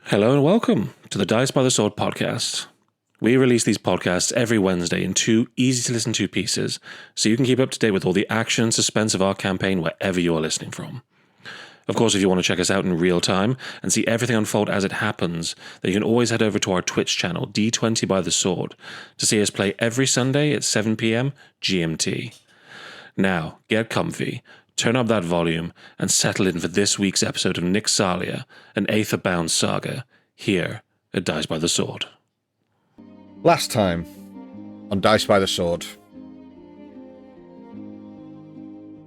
Hello and welcome to the Dice by the Sword podcast. We release these podcasts every Wednesday in 2 easy-to-listen-to pieces, so you can keep up to date with all the action and suspense of our campaign wherever you are listening from. Of course, if you want to check us out in real time and see everything unfold as it happens, then you can always head over to our Twitch channel, D20 by the Sword, to see us play every Sunday at 7 p.m. GMT. Now, get comfy, turn up that volume, and settle in for this week's episode of Nyxalia, an Aetherbound saga, here at Dice by the Sword. Last time on Dice by the Sword.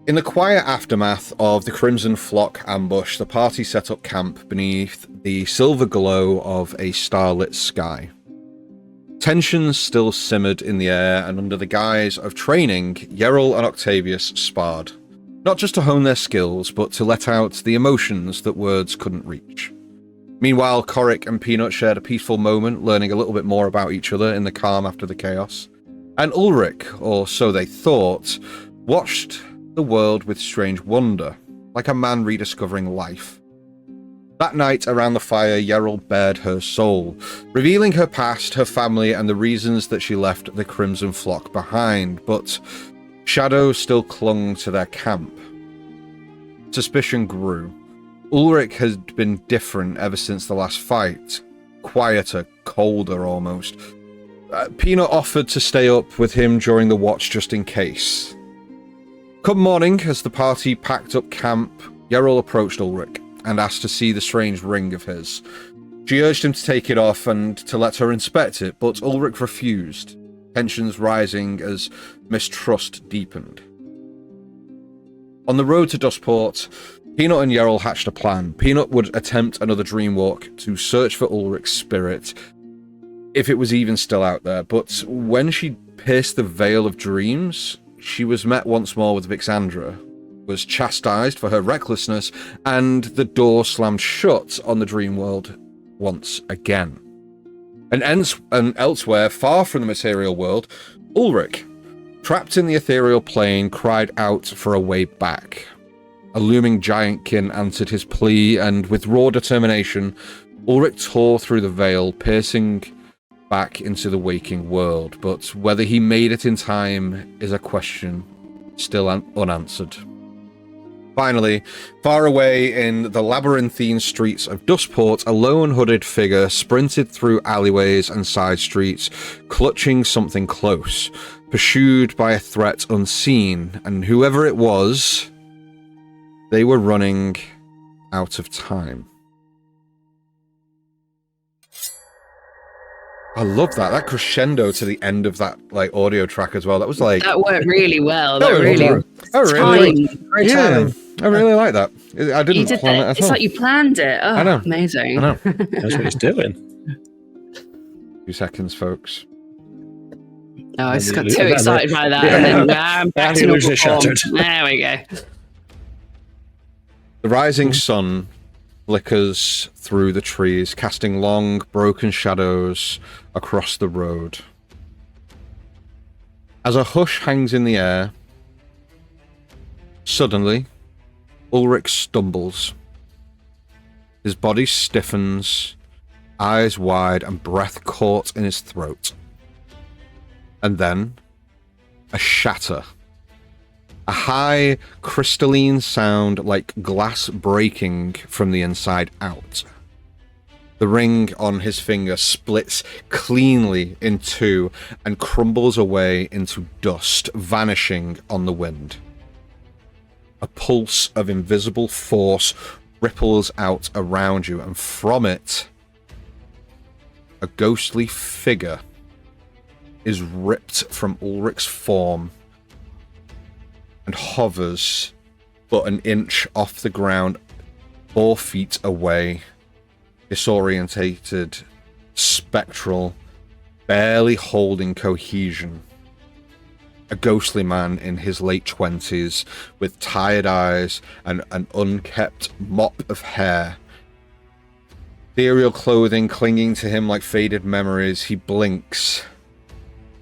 In the quiet aftermath of the Crimson Flock ambush, the party set up camp beneath the silver glow of a starlit sky. Tensions still simmered in the air, and under the guise of training, Yeril and Octavius sparred. Not just to hone their skills, but to let out the emotions that words couldn't reach. Meanwhile, Coric and Peanut shared a peaceful moment, learning a little bit more about each other in the calm after the chaos. And Ulrich, or so they thought, watched the world with strange wonder, like a man rediscovering life. That night, around the fire, Yeril bared her soul, revealing her past, her family, and the reasons that she left the Crimson Flock behind, but shadows still clung to their camp. Suspicion grew. Ulrich had been different ever since the last fight. Quieter, colder almost. Peanut offered to stay up with him during the watch just in case. Come morning, as the party packed up camp, Yeril approached Ulrich and asked to see the strange ring of his. She urged him to take it off and to let her inspect it, but Ulrich refused, tensions rising as mistrust deepened. On the road to Dustport, Peanut and Yeril hatched a plan. Peanut would attempt another dream walk to search for Ulrich's spirit, if it was even still out there, but when she pierced the veil of dreams, she was met once more with Vixandra, was chastised for her recklessness, and the door slammed shut on the dream world once again. And elsewhere, far from the material world, Ulrich, trapped in the ethereal plane, cried out for a way back. A looming giantkin answered his plea, and with raw determination, Ulrich tore through the veil, piercing back into the waking world. But whether he made it in time is a question still unanswered. Finally, far away in the labyrinthine streets of Dustport, a lone hooded figure sprinted through alleyways and side streets, clutching something close, pursued by a threat unseen, and whoever it was, they were running out of time. I love that crescendo to the end of that audio track as well. That was that worked really well. I really like that. I didn't plan it at all. It's like you planned it. Oh, I know. Amazing. I know. That's what he's doing. 2 seconds, folks. Oh, I just got too excited by that, and then I'm back to normal form. There we go. The rising sun flickers through the trees, casting long, broken shadows across the road. As a hush hangs in the air, suddenly, Ulrich stumbles. His body stiffens, eyes wide, and breath caught in his throat. And then, a shatter. A high, crystalline sound like glass breaking from the inside out. The ring on his finger splits cleanly in two and crumbles away into dust, vanishing on the wind. A pulse of invisible force ripples out around you, and from it, a ghostly figure is ripped from Ulrich's form and hovers but an inch off the ground, 4 feet away, disorientated, spectral, barely holding cohesion. A ghostly man in his late 20s, with tired eyes and an unkempt mop of hair. Ethereal clothing clinging to him like faded memories, he blinks,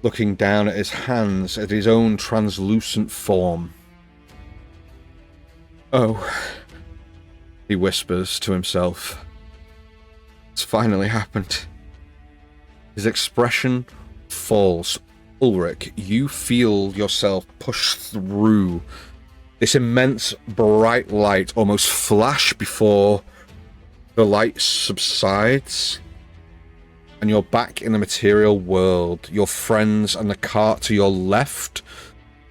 looking down at his hands, at his own translucent form. "Oh," he whispers to himself. It's finally happened. His expression falls. Ulrich, you feel yourself push through this immense bright light, almost flash before the light subsides, and you're back in the material world. Your friends and the cart to your left.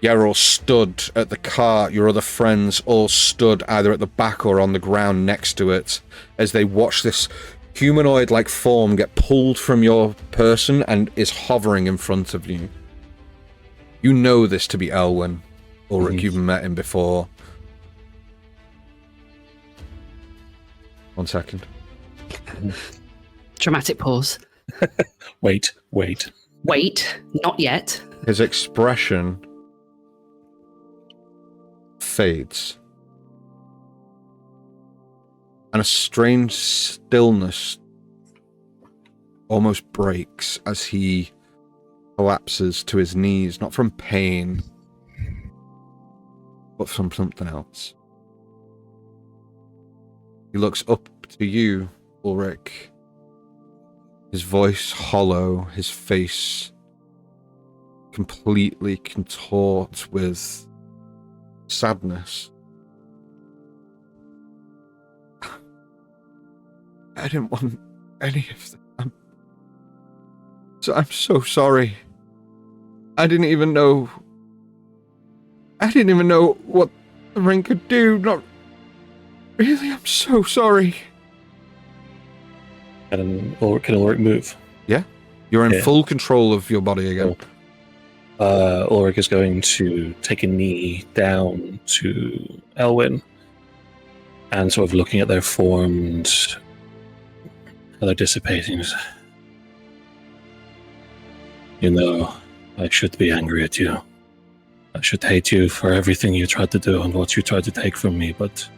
Yerrel stood at the cart. Your other friends all stood either at the back or on the ground next to it as they watch this humanoid-like form get pulled from your person and is hovering in front of you. You know this to be Elwyn. Ulrich, you've met him before. 1 second. Dramatic pause. Wait. Wait, not yet. His expression fades. And a strange stillness almost breaks as he collapses to his knees, not from pain, but from something else. He looks up to you, Ulrich. His voice hollow, his face completely contort with sadness. I didn't want any of that. I'm so sorry. I didn't even know what the ring could do. Not really, I'm so sorry. Can Ulrich move? Yeah. You're in full control of your body again. Cool. Ulrich is going to take a knee down to Elwyn and sort of looking at their forms, how they're dissipating. You know, I should be angry at you. I should hate you for everything you tried to do and what you tried to take from me, but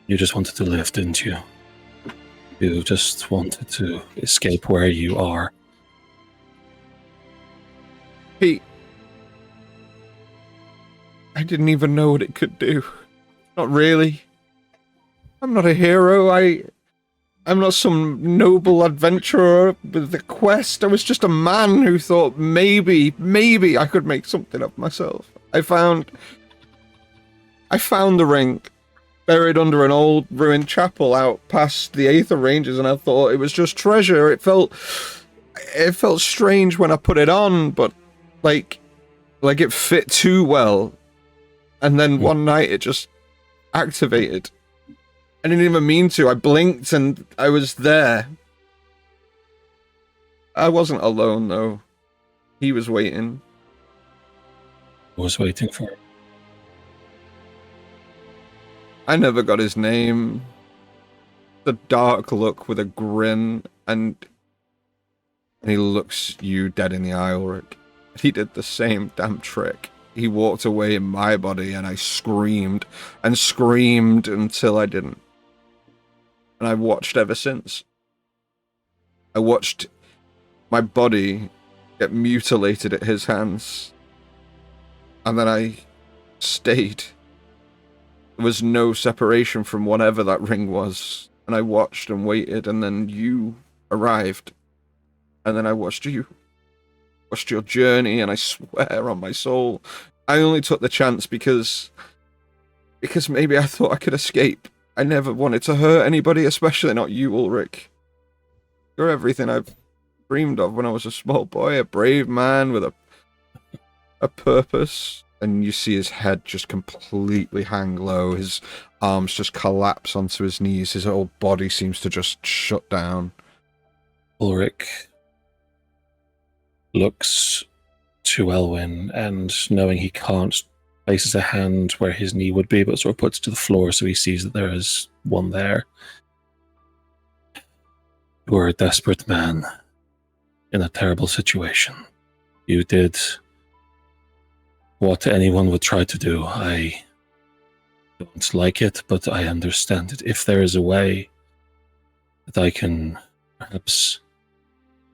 you just wanted to live, didn't you? You just wanted to escape where you are. Pete, I didn't even know what it could do. Not really. I'm not a hero. I'm not some noble adventurer with a quest. I was just a man who thought maybe I could make something of myself. I found the ring buried under an old ruined chapel out past the Aether Ranges, and I thought it was just treasure. It felt strange when I put it on, but like it fit too well. And then one night it just activated. I didn't even mean to. I blinked and I was there. I wasn't alone though. He was waiting. I was waiting for him. I never got his name. The dark look with a grin, and he looks you dead in the eye, Ulrich. He did the same damn trick. He walked away in my body, and I screamed and screamed until I didn't. And I watched ever since. I watched my body get mutilated at his hands. And then I stayed. There was no separation from whatever that ring was. And I watched and waited, and then you arrived. And then I watched you. Watched your journey, and I swear on my soul, I only took the chance because maybe I thought I could escape. I never wanted to hurt anybody, especially not you, Ulrich. You're everything I've dreamed of when I was a small boy, a brave man with a purpose. And you see his head just completely hang low. His arms just collapse onto his knees. His whole body seems to just shut down. Ulrich looks to Elwyn, and knowing he can't, places a hand where his knee would be, but sort of puts it to the floor so he sees that there is one there. You are a desperate man in a terrible situation. You did what anyone would try to do. I don't like it, but I understand it. If there is a way that I can perhaps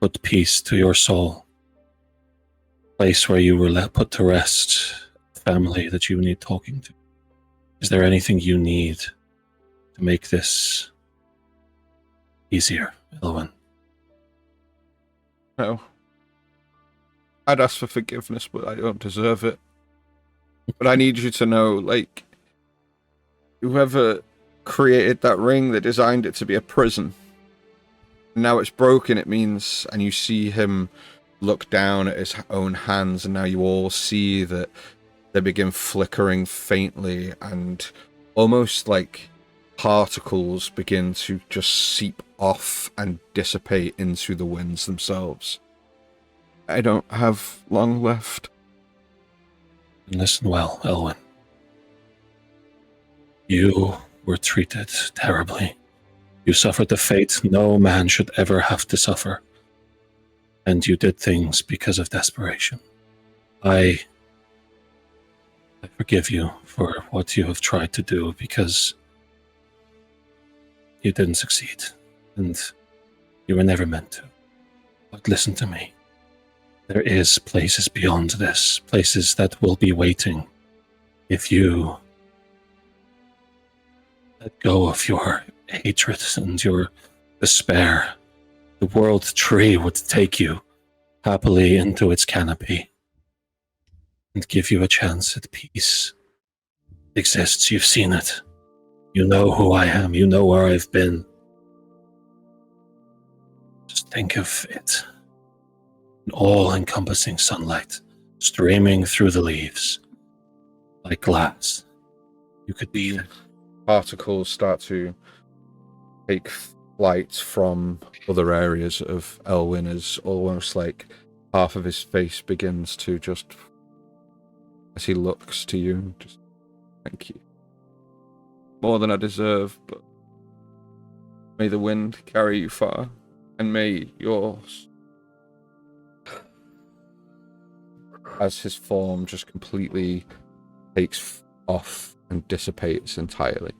put peace to your soul, place where you were put to rest, family that you need talking to. Is there anything you need to make this easier, Elwyn. No. I'd ask for forgiveness, but I don't deserve it. But I need you to know, like, whoever created that ring, they designed it to be a prison. Now it's broken, it means, and you see him look down at his own hands, and now you all see that they begin flickering faintly, and almost like particles begin to just seep off and dissipate into the winds themselves. I don't have long left. Listen well, Elwyn. You were treated terribly. You suffered the fate no man should ever have to suffer. And you did things because of desperation. I forgive you for what you have tried to do because you didn't succeed. And you were never meant to. But listen to me. There is places beyond this, places that will be waiting if you let go of your hatred and your despair. The world tree would take you happily into its canopy and give you a chance at peace. It exists, you've seen it. You know who I am, you know where I've been. Just think of it. An all-encompassing sunlight streaming through the leaves like glass. You could be... Particles start to take flight from other areas of Elwyn as almost like half of his face begins to just, as he looks to you, just thank you. More than I deserve, but may the wind carry you far, and may yours. As his form just completely takes off and dissipates entirely.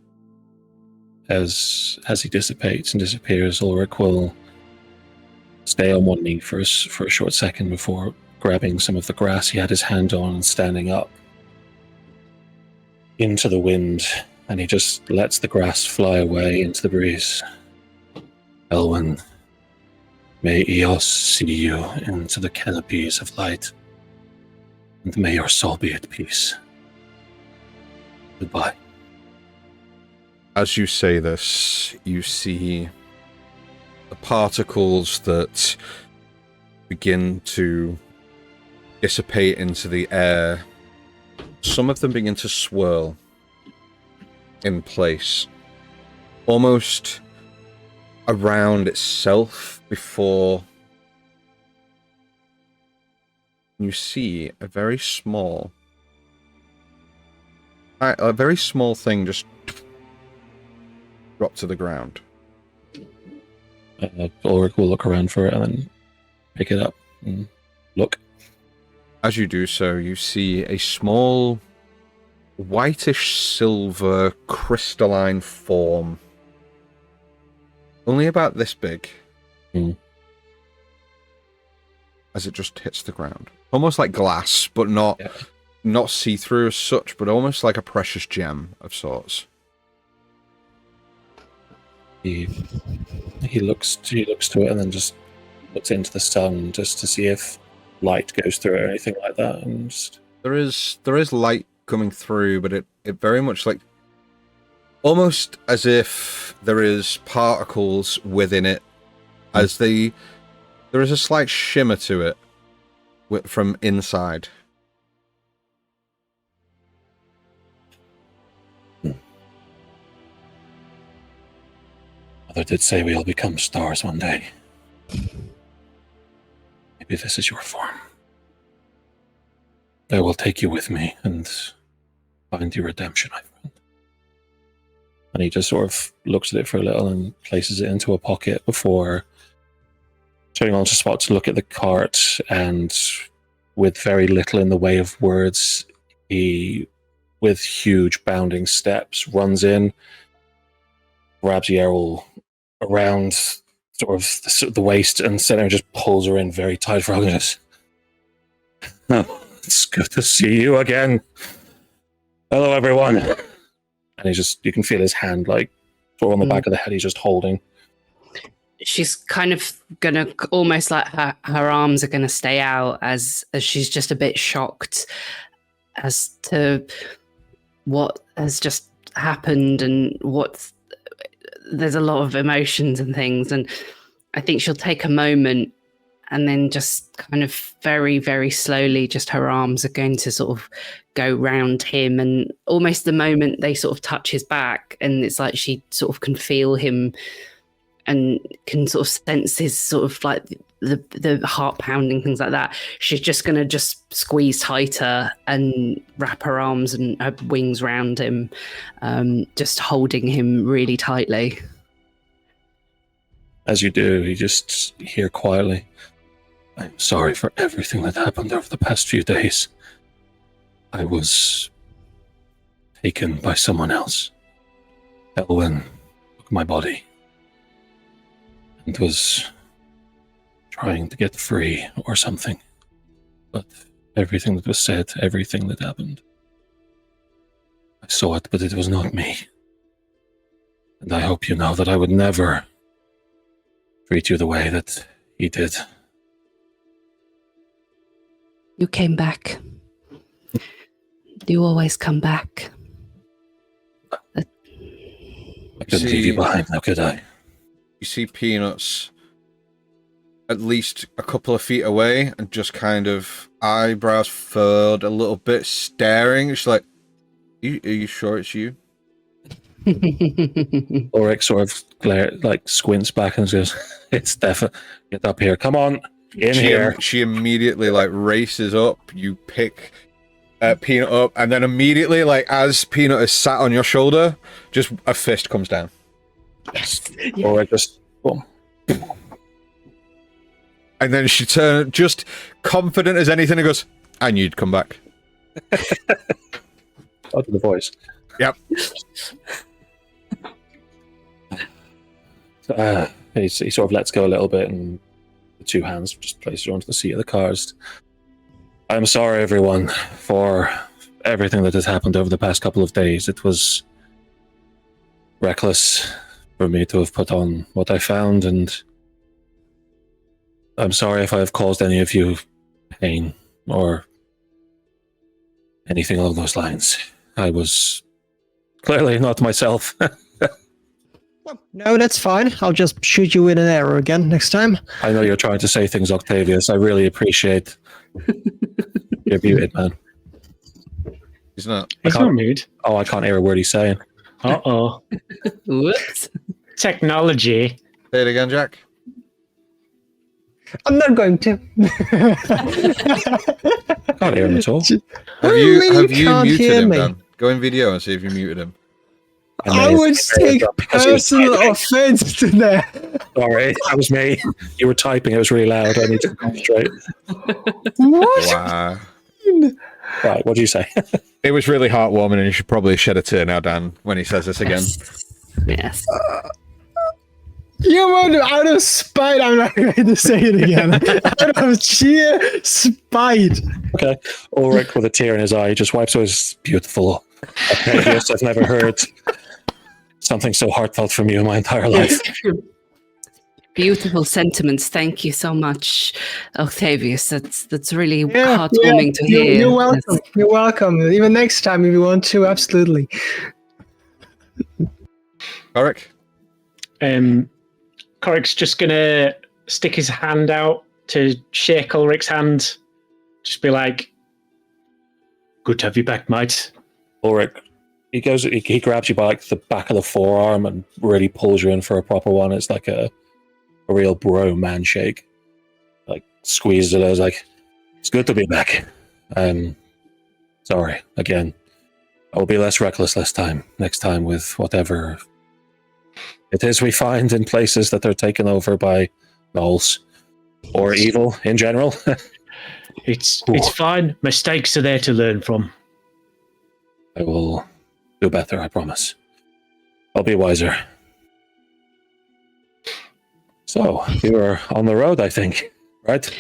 As he dissipates and disappears, Ulrich will stay on one knee for a short second before grabbing some of the grass he had his hand on and standing up into the wind, and he just lets the grass fly away into the breeze. Elwyn, may Eos see you into the canopies of light, and may your soul be at peace. Goodbye. As you say this, you see the particles that begin to dissipate into the air. Some of them begin to swirl in place, almost around itself, before you see a very small thing just drop to the ground. Ulrich will look around for it and then pick it up and look. As you do so, you see a small whitish silver crystalline form, only about this big, as it just hits the ground. Almost like glass, but not see-through as such, but almost like a precious gem of sorts. He looks to it and then just looks into the sun just to see if light goes through it or anything like that. And just... There is light coming through, but it very much like almost as if there is particles within it, as there is a slight shimmer to it from inside. Mother did say we'll become stars one day. Maybe this is your form. I will take you with me and find your redemption, my friend. And he just sort of looks at it for a little and places it into a pocket before turning on to spot to look at the cart, and with very little in the way of words, he, with huge bounding steps, runs in, grabs Yerl around sort of the waist and center, just pulls her in very tight for hugging. Oh, it's good to see you again. Hello, everyone. And you can feel his hand like sort of on the back of the head he's just holding. she's kind of gonna almost like her arms are gonna stay out as she's just a bit shocked as to what has just happened and there's a lot of emotions and things, and I think she'll take a moment and then just kind of very, very slowly, just her arms are going to sort of go round him, and almost the moment they sort of touch his back, and it's like she sort of can feel him and can sort of sense his sort of like the heart pounding, things like that. She's just going to just squeeze tighter and wrap her arms and her wings round him, just holding him really tightly. As you do, you just hear quietly, "I'm sorry for everything that happened over the past few days. I was taken by someone else. Elwyn took my body and was trying to get free or something. But everything that was said, everything that happened, I saw it, but it was not me. And I hope you know that I would never treat you the way that he did." You came back. You always come back. I couldn't leave you behind, now could I? You see Peanuts at least a couple of feet away and just kind of eyebrows furrowed a little bit, staring. She's like, are you sure it's you? Ulrich sort of squints back and says, "It's definitely, get up here, come on, here." She immediately races up. You pick Peanut up, and then immediately, as Peanut is sat on your shoulder, just a fist comes down. Yes. Ulrich just, boom. And then she turns, just confident as anything, and goes, "I knew you'd come back." Out of the voice. Yep. He sort of lets go a little bit, and the two hands just place her onto the seat of the cars. "I'm sorry, everyone, for everything that has happened over the past couple of days. It was reckless for me to have put on what I found, and I'm sorry if I have caused any of you pain or anything along those lines. I was clearly not myself." No, that's fine. I'll just shoot you in an arrow again next time. I know you're trying to say things, Octavius. I really appreciate you're muted, man. He's not. He's not muted. Oh, I can't hear a word he's saying. Uh-oh. Whoops. Technology. Say it again, Jack. I'm not going to. I can't hear him at all. Have you can't muted hear him, me. Dan? Go in video and see if you muted him. I would take personal offense to that. Sorry, that was me. You were typing. It was really loud. I need to concentrate. What? Wow. Right, what do you say? It was really heartwarming, and you should probably shed a tear now, Dan, when he says this again. Yes. You would, out of spite, I'm not going to say it again. Out of sheer spite. Okay. Ulrich, with a tear in his eye, just wipes away his beautiful Octavius. I've never heard something so heartfelt from you in my entire life. Beautiful sentiments. Thank you so much, Octavius. That's really heartwarming to hear. You're welcome. You're welcome. Even next time if you want to, absolutely. Ulrich? Corric's just gonna stick his hand out to shake Ulrich's hand. Just be like, "Good to have you back, mate." Ulrich, he grabs you by the back of the forearm and really pulls you in for a proper one. It's like a real bro man shake. Squeezes it. I was like, "It's good to be back. Sorry again. I will be less reckless next time with whatever it is we find in places that they're taken over by gnolls or evil in general." It's fine. Mistakes are there to learn from. I will do better, I promise. I'll be wiser. So, you were on the road, I think, right?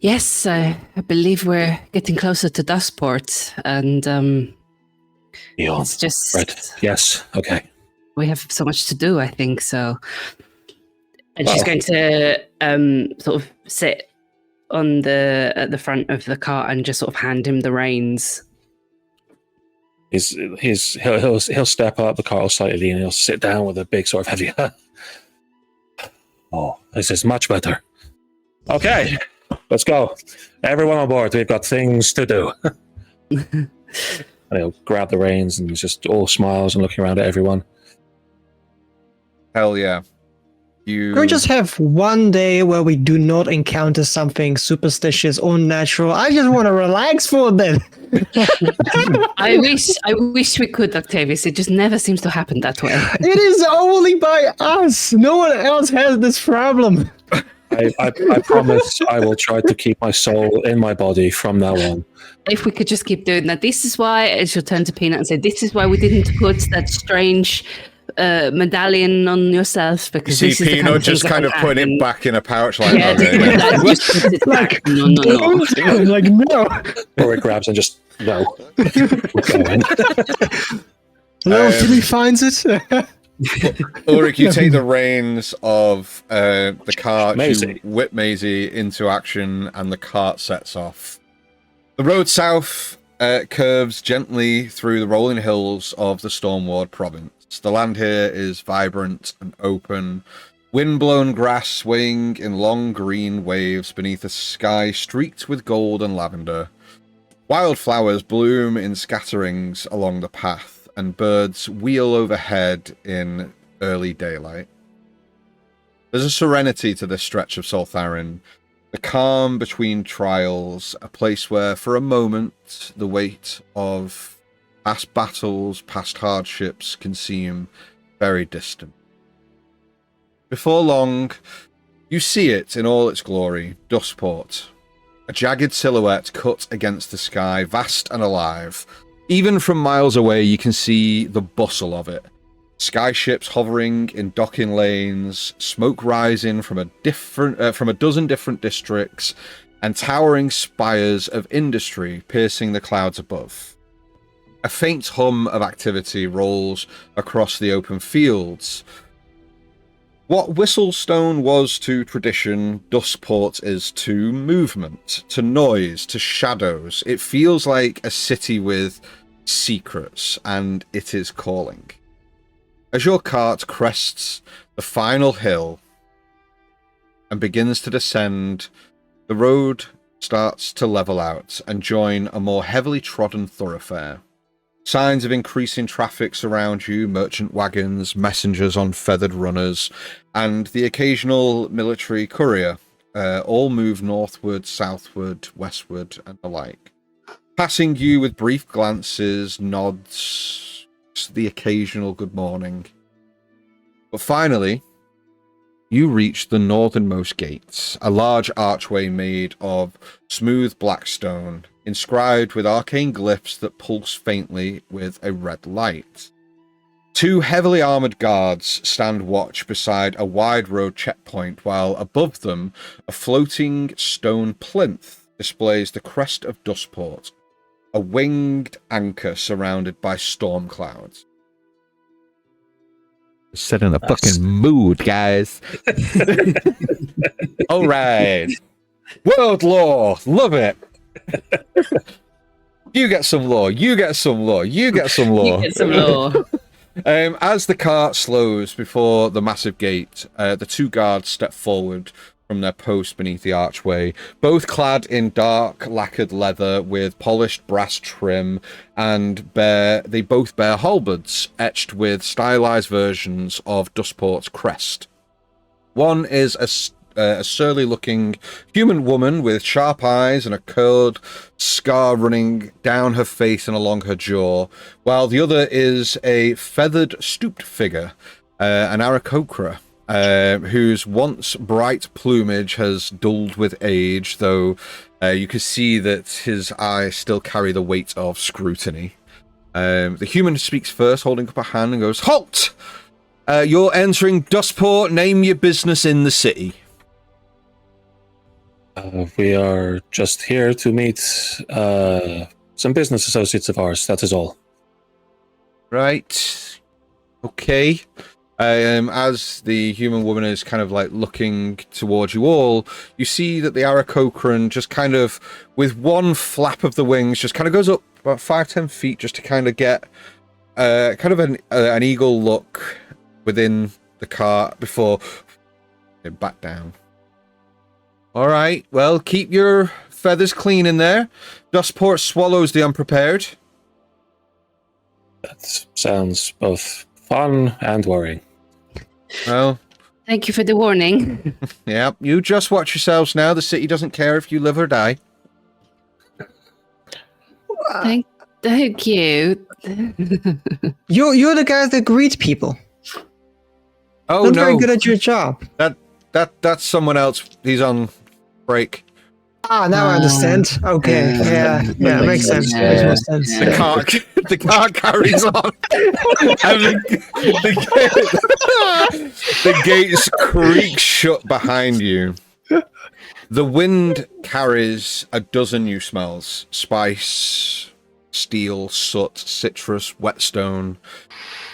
Yes, I believe we're getting closer to Dustport, and it's just right. Yes. Okay. we have so much to do. I think so. And she's going to sort of sit on at the front of the cart and just sort of hand him the reins. He'll step up the cart slightly and he'll sit down with a big sort of heavy. Oh, this is much better. Okay, let's go. Everyone on board. We've got things to do. And he'll grab the reins and he's just all smiles and looking around at everyone. Hell yeah. Can we just have one day where we do not encounter something superstitious or natural? I just want to relax for a bit. I wish we could, Octavius. It just never seems to happen that way. It is only by us. No one else has this problem. I promise I will try to keep my soul in my body from now on. If we could just keep doing that. This is why, as you'll turn to Peanut and say, this is why we didn't put that strange medallion on yourself, because you this see is Peanut just kind of putting it back in a pouch like yeah, that. just put it back. No. Like, no. Or it grabs and just, no. We're going. No, Timmy finds it. Ulrich, you take the reins of the cart, Maisie. you whip Maisie into action, and the cart sets off. The road south curves gently through the rolling hills of the Stormward province. The land here is vibrant and open, wind-blown grass swaying in long green waves beneath a sky streaked with gold and lavender. Wildflowers bloom in scatterings along the path, and birds wheel overhead in early daylight. There's a serenity to this stretch of Soltharin, the calm between trials, a place where, for a moment, the weight of past battles, past hardships can seem very distant. Before long, you see it in all its glory, Dustport, a jagged silhouette cut against the sky, vast and alive. Even from miles away, you can see the bustle of it. Skyships hovering in docking lanes, smoke rising from a dozen different districts, and towering spires of industry piercing the clouds above. A faint hum of activity rolls across the open fields. What Whistlestone was to tradition, Dustport is to movement, to noise, to shadows. It feels like a city with secrets, and it is calling. As your cart crests the final hill and begins to descend, the road starts to level out and join a more heavily trodden thoroughfare. Signs of increasing traffic surround you, merchant wagons, messengers on feathered runners, and the occasional military courier all move northward, southward, westward, and the like. Passing you with brief glances, nods, the occasional good morning. But finally, you reach the northernmost gates, a large archway made of smooth black stone, inscribed with arcane glyphs that pulse faintly with a red light. Two heavily armoured guards stand watch beside a wide road checkpoint, while above them a floating stone plinth displays the crest of Dustport, a winged anchor surrounded by storm clouds. Set in a fucking mood, guys. All right. World lore. Love it. You get some lore. You get some lore. You get some lore. You get some lore. As the cart slows before the massive gate, the two guards step forward from their post beneath the archway, both clad in dark lacquered leather with polished brass trim, and they both bear halberds etched with stylized versions of Dustport's crest. One is a surly-looking human woman with sharp eyes and a curled scar running down her face and along her jaw, while the other is a feathered, stooped figure, an Aarakocra, whose once bright plumage has dulled with age, though you can see that his eyes still carry the weight of scrutiny. The human speaks first, holding up a hand, and goes, "Halt! You're entering Dustport. Name your business in the city." We are just here to meet some business associates of ours, that is all. Right. Okay. As the human woman is kind of like looking towards you all, you see that the Aarakocran just kind of, with one flap of the wings, just kind of goes up about 5-10 feet just to kind of get kind of an eagle look within the cart before it back down. All right, well, keep your feathers clean in there. Dustport swallows the unprepared. That sounds both fun and worrying. Well, Thank you for the warning. yeah, you just watch yourselves now. The city doesn't care if you live or die. Thank you. You're the guy that greets people. Oh, Not no. very good at your job. That's someone else. He's on break. Now I understand. Okay, yeah, makes sense. Makes more sense. The car carries on. And the gates creak shut behind you. The wind carries a dozen new smells: spice, steel, soot, citrus, whetstone.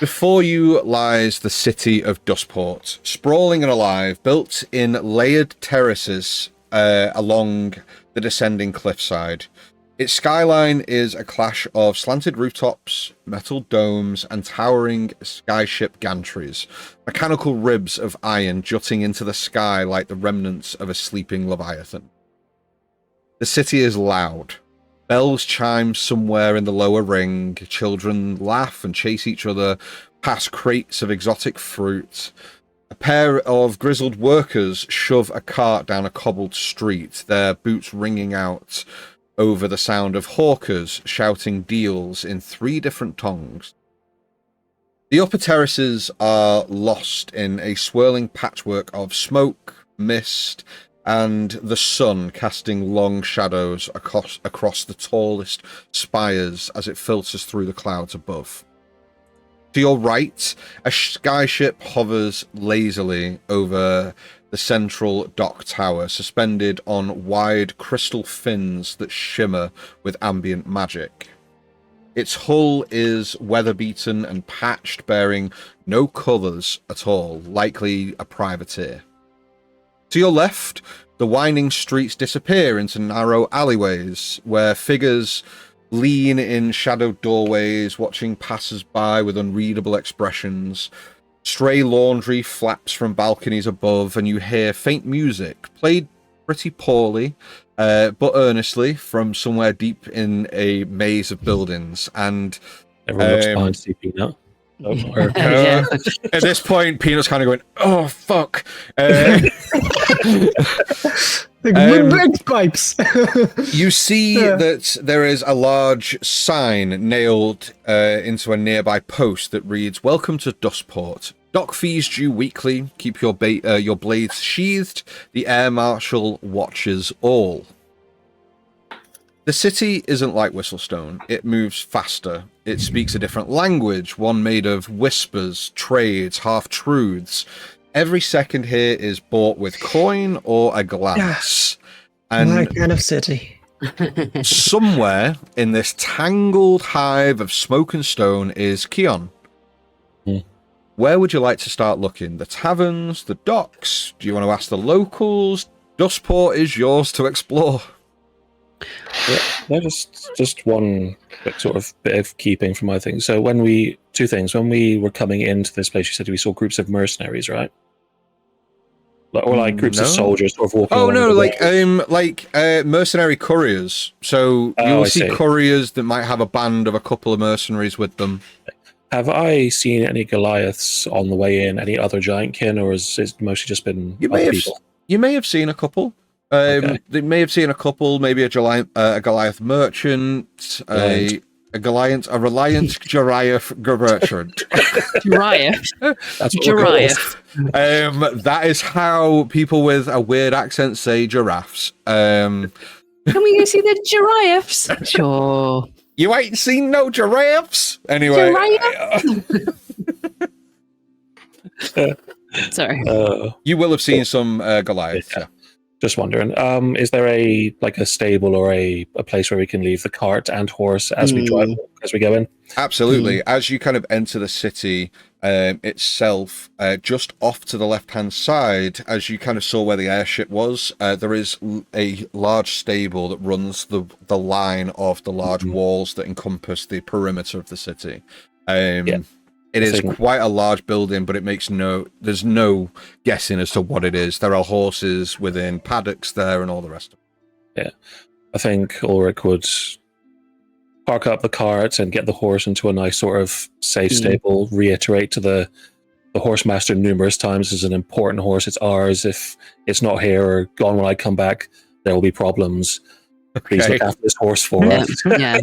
Before you lies the city of Dustport, sprawling and alive, built in layered terraces along the descending cliffside. Its skyline is a clash of slanted rooftops, metal domes, and towering skyship gantries, mechanical ribs of iron jutting into the sky like the remnants of a sleeping leviathan. The city is loud. Bells chime somewhere in the lower ring, children laugh and chase each other past crates of exotic fruit. A pair of grizzled workers shove a cart down a cobbled street, their boots ringing out over the sound of hawkers shouting deals in 3 different tongues. The upper terraces are lost in a swirling patchwork of smoke, mist, and the sun casting long shadows across the tallest spires as it filters through the clouds above. To your right, a skyship hovers lazily over the central dock tower, suspended on wide crystal fins that shimmer with ambient magic. Its hull is weather-beaten and patched, bearing no colours at all, likely a privateer. To your left, the winding streets disappear into narrow alleyways, where figures lean in shadowed doorways, watching passers-by with unreadable expressions. Stray laundry flaps from balconies above, and you hear faint music, played pretty poorly, but earnestly, from somewhere deep in a maze of buildings. And Everyone looks fine sleeping now. Yeah. At this point, Peanut's kind of going, "Oh fuck!" Like break pipes. You see that there is a large sign nailed into a nearby post that reads, "Welcome to Dustport. Dock fees due weekly. Keep your blades sheathed. The Air Marshal watches all." The city isn't like Whistlestone. It moves faster. It speaks a different language, one made of whispers, trades, half-truths. Every second here is bought with coin or a glance. And My kind of city. somewhere in this tangled hive of smoke and stone is Keon. Where would you like to start looking? The taverns, the docks? Do you want to ask the locals? Dustport is yours to explore. Yeah, just one quick sort of bit of keeping from my thing. So two things. When we were coming into this place, you said we saw groups of mercenaries, right? Or like groups of soldiers sort of walking. Oh no, like mercenary couriers. So you will see couriers that might have a band of a couple of mercenaries with them. Have I seen any Goliaths on the way in? Any other giant kin, or has it mostly just been people? You may have seen a couple. They may have seen a couple, maybe a Goliath merchant, a reliant Goliath merchant. Goliath. That's what Goliath. That is how people with a weird accent say giraffes. Can we go see the giraffes? Sure. You ain't seen no giraffes? Anyway. Sorry. You will have seen some Goliaths. Yeah. Just wondering, is there a stable or a place where we can leave the cart and horse as we go in? Absolutely. As you kind of enter the city itself, just off to the left-hand side, as you kind of saw where the airship was, there is a large stable that runs the line of the large walls that encompass the perimeter of the city. It is quite a large building, but there's no guessing as to what it is. There are horses within paddocks there and all the rest of it. Yeah. I think Ulrich would park up the cart and get the horse into a nice sort of safe stable, reiterate to the horse master numerous times, this is an important horse, it's ours. If it's not here or gone when I come back, there will be problems. Please look after this horse for us. Yeah.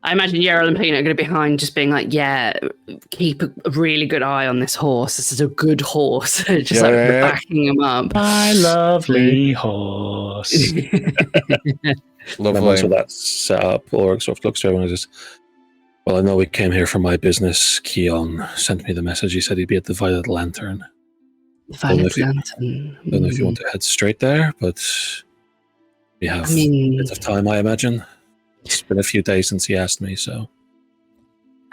I imagine Yarrow and Peanut are going to be behind just being like, keep a really good eye on this horse. This is a good horse. Just backing him up. My lovely horse. Lovely. Once all that's set up, Ulrich sort of looks to everyone and says, well, I know we came here for my business. Keon sent me the message. He said he'd be at the Violet Lantern. Violet Lantern. I don't know if you want to head straight there, but we have a bit of time, I imagine. It's been a few days since he asked me, so.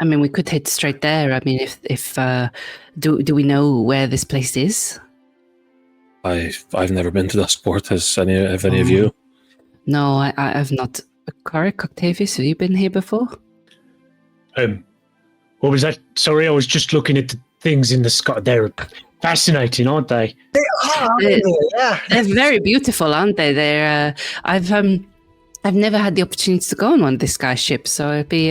I mean, we could head straight there. I mean, if do we know where this place is? I've never been to Duskport. Has any of you? No, I've not. Karik, Octavius, have you been here before? What was that? Sorry, I was just looking at the things in the sky. They're fascinating, aren't they? They are, yeah. They're very beautiful, aren't they? They're. I've never had the opportunity to go on one of this guy's ships, so it'd be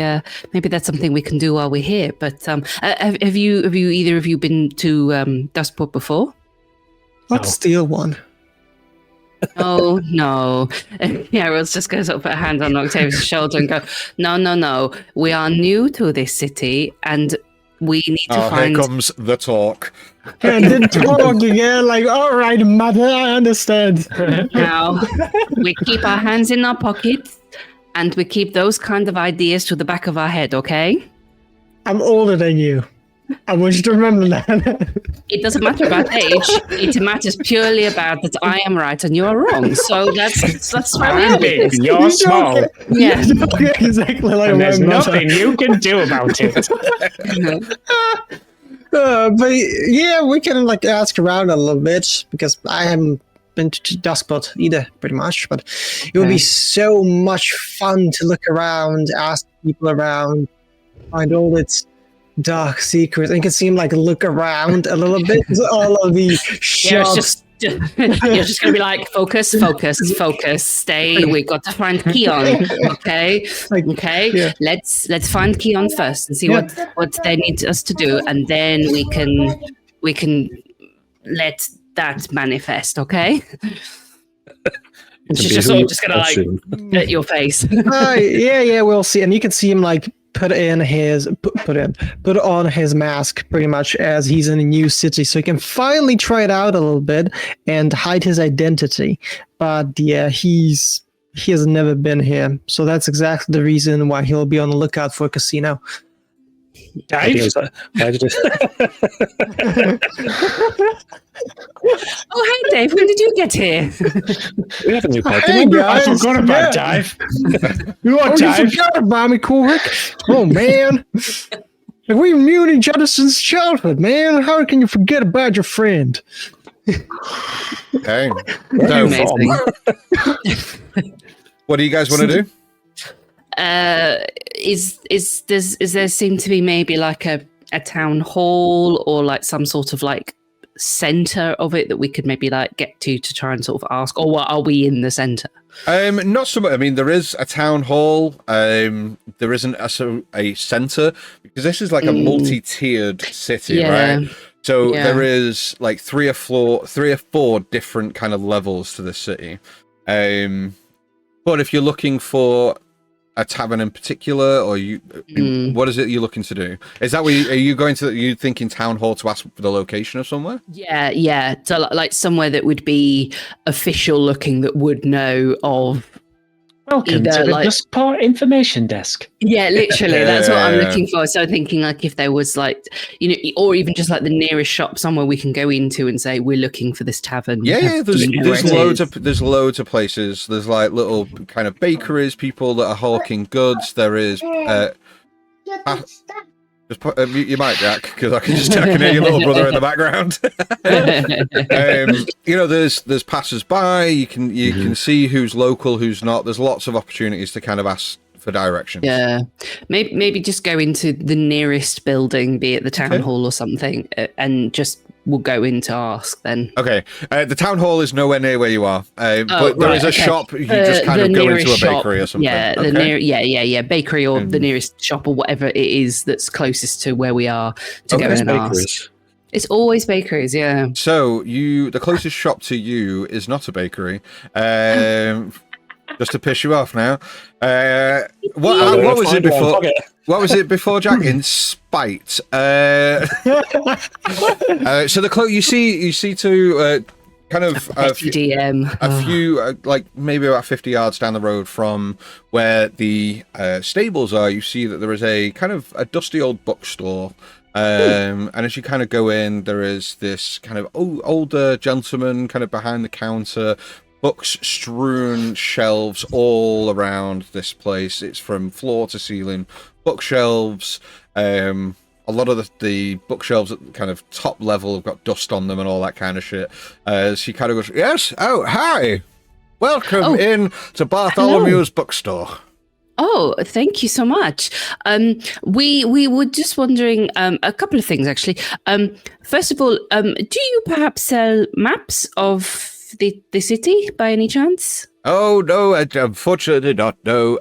maybe that's something we can do while we're here. But have you either of you been to Duskport before? Let's steal one. Oh no! Rose just goes up, put a hand on Octavius' shoulder, and go, "No! We are new to this city, and we need to find." Here comes the talk. And then talk again, like, all right, mother, I understand. Now, we keep our hands in our pockets, and we keep those kind of ideas to the back of our head, okay? I'm older than you. I want you to remember that. It doesn't matter about age. It matters purely about that I am right and you are wrong. So that's where we are. I'm big, you're small. Yeah. Exactly like And there's my mother. nothing you can do about it. But yeah, we can like ask around a little bit because I haven't been to Duskport either, pretty much. But it would be so much fun to look around, ask people around, find all its dark secrets, and you can see him like look around a little bit. All of the shops. You're just gonna be like, focus, stay. We got to find Keon, okay? Okay, yeah. Let's find Keon first and see what they need us to do, and then we can let that manifest, okay? She's just gonna like at your face. Yeah, we'll see, and you can see him like put on his mask pretty much as he's in a new city, so he can finally try it out a little bit and hide his identity. But yeah, he has never been here, so that's exactly the reason why he'll be on the lookout for a casino. Dave? Oh, hey, Dave, when did you get here? We have a new party. Hey, guys. I forgot about Dave. You are You Dave? forgot about me, Corrick. Oh, man. Like, we've known each other since childhood, man. How can you forget about your friend? Okay. Amazing. What do you guys want to do? Is there seem to be maybe like a town hall or like some sort of like center of it that we could maybe like get to try and sort of ask, or what, are we in the center? Not so much. I mean, there is a town hall. There isn't a center because this is like a multi-tiered city, right? So there is like three or four different kind of levels to the city. But if you're looking for a tavern in particular, or what is it you're looking to do? Is that where are you thinking town hall to ask for the location of somewhere? Yeah. So like somewhere that would be official looking, that would know of Welcome either, to the like- Duskport Information Desk. Yeah, literally. That's what I'm Yeah. looking for. So thinking like if there was like, or even just like the nearest shop somewhere we can go into and say we're looking for this tavern. Yeah, Do you know where there's it loads of places. There's like little kind of bakeries, people that are hawking goods. There is you might, Jack, because I can hear your little brother in the background. There's passers-by. You can see who's local, who's not. There's lots of opportunities to kind of ask for directions. Yeah, maybe just go into the nearest building, be it the town hall or something, and just we'll go in to ask then. Okay, the town hall is nowhere near where you are, but there is a shop. You just kind of go into a bakery or something. Yeah, bakery or the nearest shop or whatever it is that's closest to where we are to go in and ask. It's always bakeries, yeah. So the closest shop to you is not a bakery. Just to piss you off now. What was it before? What was it before, Jack? In spite. So you see to kind of a few, like maybe about 50 yards down the road from where the stables are, you see that there is a kind of a dusty old bookstore. And as you kind of go in, there is this kind of older gentleman kind of behind the counter. Books strewn shelves all around this place. It's from floor to ceiling. Bookshelves. A lot of the bookshelves at the kind of top level have got dust on them and all that kind of shit. She kind of goes, yes? Oh, hi. Welcome in to Bartholomew's bookstore. Oh, thank you so much. We were just wondering a couple of things, actually. First of all, do you perhaps sell maps of the city by any chance? Oh, no, unfortunately not, no.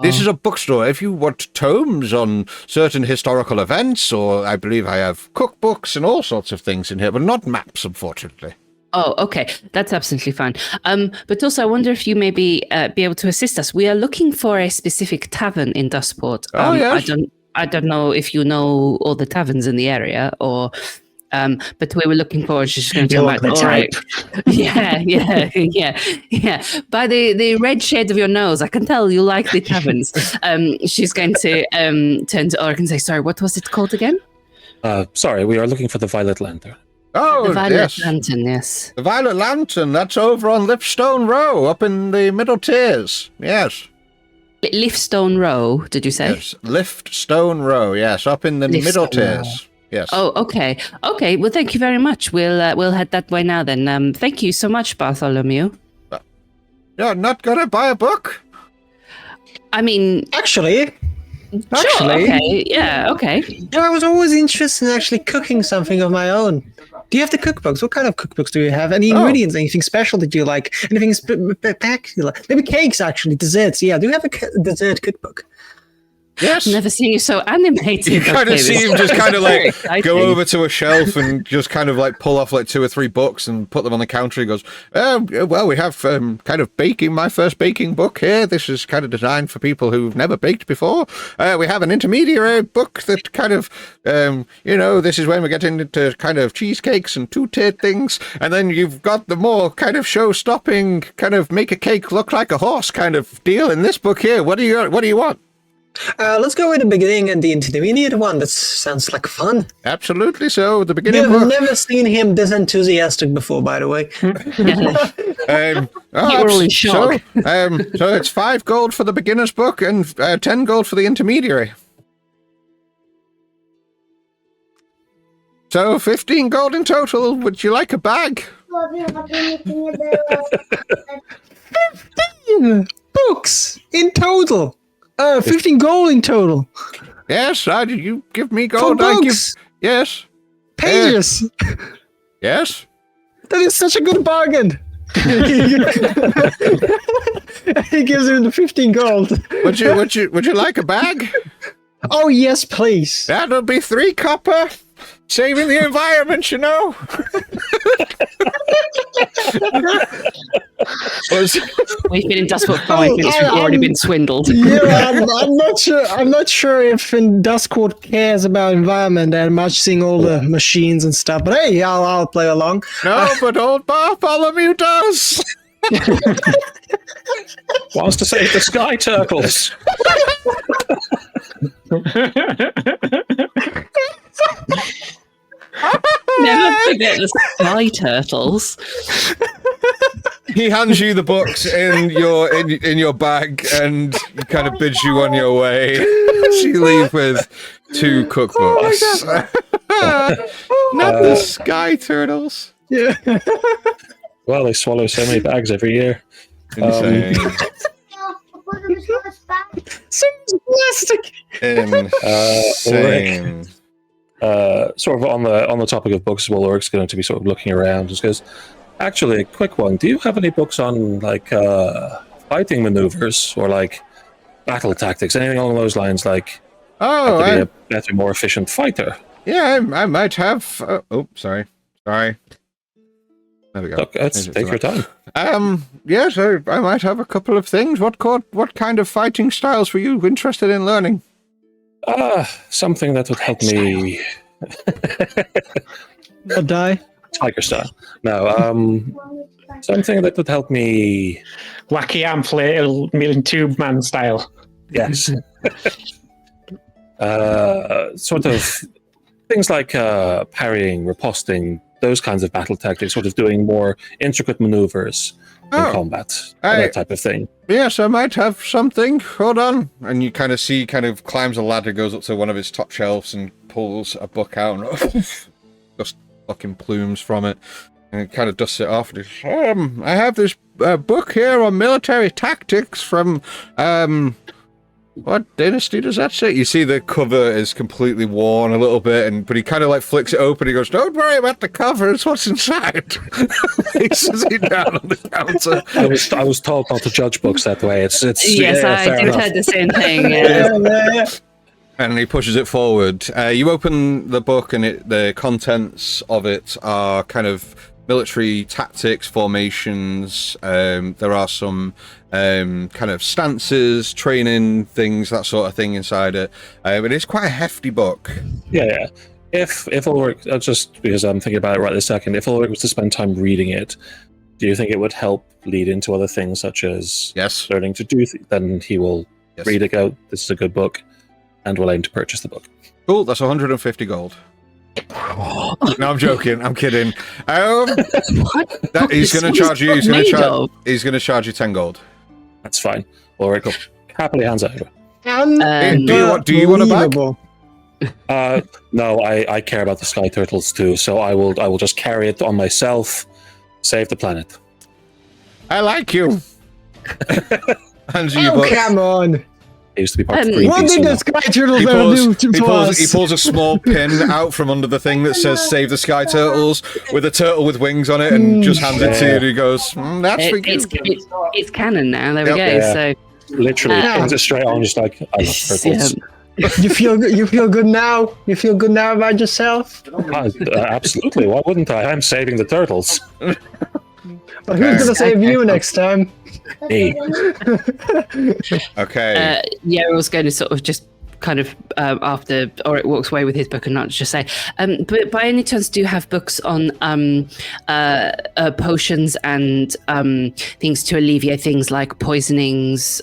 This is a bookstore. If you want tomes on certain historical events, or I believe I have cookbooks and all sorts of things in here, but not maps, unfortunately. Oh, okay. That's absolutely fine. But also, I wonder if you maybe be able to assist us. We are looking for a specific tavern in Duskport. Yes. I don't know if you know all the taverns in the area, or... but we were looking for, she's just going to tell me, all right. Yeah. By the red shade of your nose, I can tell you like the taverns. She's going to turn to Ulrich and say, sorry, what was it called again? Sorry, we are looking for the Violet Lantern. Oh, the Violet Lantern, yes. The Violet Lantern, that's over on Lipstone Row, up in the middle tiers. Yes. Liftstone Row, did you say? Yes, Liftstone Row, yes, up in the middle tiers. Yes. Oh, okay. Okay. Well, thank you very much. We'll head that way now then. Thank you so much, Bartholomew. You're not gonna buy a book? I mean, Actually, okay. Yeah. Okay. I was always interested in actually cooking something of my own. Do you have the cookbooks? What kind of cookbooks do you have? Any ingredients? Anything special that you like? Anything spectacular? Maybe cakes, actually. Desserts. Yeah. Do you have a dessert cookbook? Yes. Never seen you so animated. You kind of see him just kind of like go exciting. over to a shelf and just kind of like pull off like 2 or 3 books and put them on the counter. He goes, well, we have kind of my first baking book here. This is kind of designed for people who've never baked before. We have an intermediary book that kind of, this is when we get into kind of cheesecakes and two-tiered things. And then you've got the more kind of show-stopping, kind of make a cake look like a horse kind of deal in this book here. What do you want? Let's go with the beginning and the intermediate one. That sounds like fun. Absolutely so. The beginning I've book. never seen him this enthusiastic before, by the way. You were all in shock. So it's 5 gold for the beginner's book and 10 gold for the intermediary. So 15 gold in total. Would you like a bag? 15 books in total. 15 gold in total. Yes, you give me gold. For I give. books. Yes. Pages. Yes. That is such a good bargain. He gives him the 15 gold. Would you like a bag? Oh yes, please. That'll be 3 copper. Saving the environment, you know. We've been in Duskport for 5 minutes. We've already been swindled. Yeah, I'm not sure. I'm not sure if in Duskport cares about environment that much, seeing all the machines and stuff. But hey, I'll play along. No, but old Bartholomew does. Wants to save the sky turtles. Never forget the sky turtles. He hands you the books in your bag and kind of bids you on your way. So you leave with 2 cookbooks. Not the sky turtles. Yeah. Well, they swallow so many bags every year. Insane. Plastic. Insane. Sort of on the topic of books, well, Ulrich's going to be sort of looking around. Just goes, actually, a quick one. Do you have any books on like fighting maneuvers or like battle tactics, anything along those lines? Like, how to be a better, more efficient fighter. Yeah, I might have. Sorry. There we go. Look, take your time. Yes, I might have a couple of things. What kind of fighting styles were you interested in learning? Something that would help me. I'll die. Tiger style. No, something that would help me. Wacky inflatable tube man style. Yes. Sort of things like parrying, riposting, those kinds of battle tactics, sort of doing more intricate maneuvers in combat, that type of thing. Yes, I might have something. Hold on. And you kind of see, climbs a ladder, goes up to one of his top shelves and pulls a book out and just fucking plumes from it. And kind of dusts it off. And I have this book here on military tactics from, what dynasty does that say? You see the cover is completely worn a little bit, but he kind of like flicks it open. He goes, "Don't worry about the cover; it's what's inside." He sits it down on the counter. I was told not to judge books that way. It's Yes, yeah, I fair did enough. heard the same thing. Yeah. And he pushes it forward. You open the book, and the contents of it are kind of military tactics, formations. There are some kind of stances, training things, that sort of thing inside it. But it's quite a hefty book. Yeah. If Ulrich, just because I'm thinking about it right this second, if Ulrich was to spend time reading it, do you think it would help lead into other things such as learning to do? Then he will read it, go, "This is a good book," and will aim to purchase the book. Cool, that's 150 gold. No, I'm joking. I'm kidding. He's going to charge you. He's going to charge you 10 gold. That's fine. Ulrich happily hands over. Do you want a bag? No, I care about the sky turtles too, so I will just carry it on myself. Save the planet. I like you. Hands you Oh, come on. It used to be part of Greenpeace. What did the sky turtles ever do to us? He pulls a small pin out from under the thing that says "Save the Sky Turtles" with a turtle with wings on it, and just hands it to you. And he goes, "That's for you." It's canon now. There we go. Yeah. So Literally, pins it straight on, just like I love turtles. You feel good now? You feel good now about yourself? Absolutely. Why wouldn't I? I'm saving the turtles. But who's gonna save you next time? Me. Okay. I was going to sort of just kind of after Ulrich walks away with his book and not just say, but by any chance do you have books on potions and things to alleviate things like poisonings,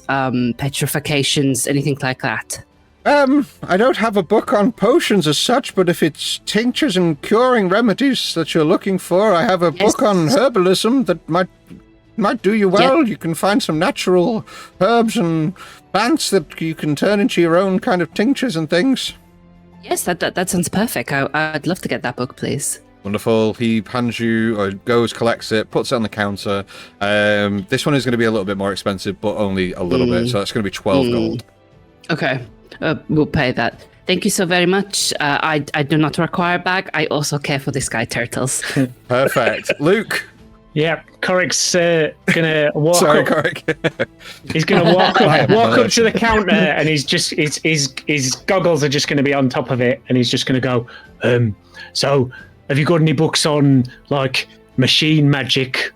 petrifications, anything like that? I don't have a book on potions as such, but if it's tinctures and curing remedies that you're looking for, I have a book on herbalism that might do you well. Yep. You can find some natural herbs and plants that you can turn into your own kind of tinctures and things. Yes, that sounds perfect. I'd love to get that book, please. Wonderful. He hands you, or goes, collects it, puts it on the counter. This one is going to be a little bit more expensive, but only a little bit, so that's going to be 12 gold. Okay, we'll pay that. Thank you so very much. I do not require a bag. I also care for the sky turtles. Perfect. Luke. Yeah, Corric's gonna walk Sorry, up. Coric. He's gonna walk up to the counter, and his goggles are just gonna be on top of it, and he's just gonna go. So, have you got any books on like machine magic,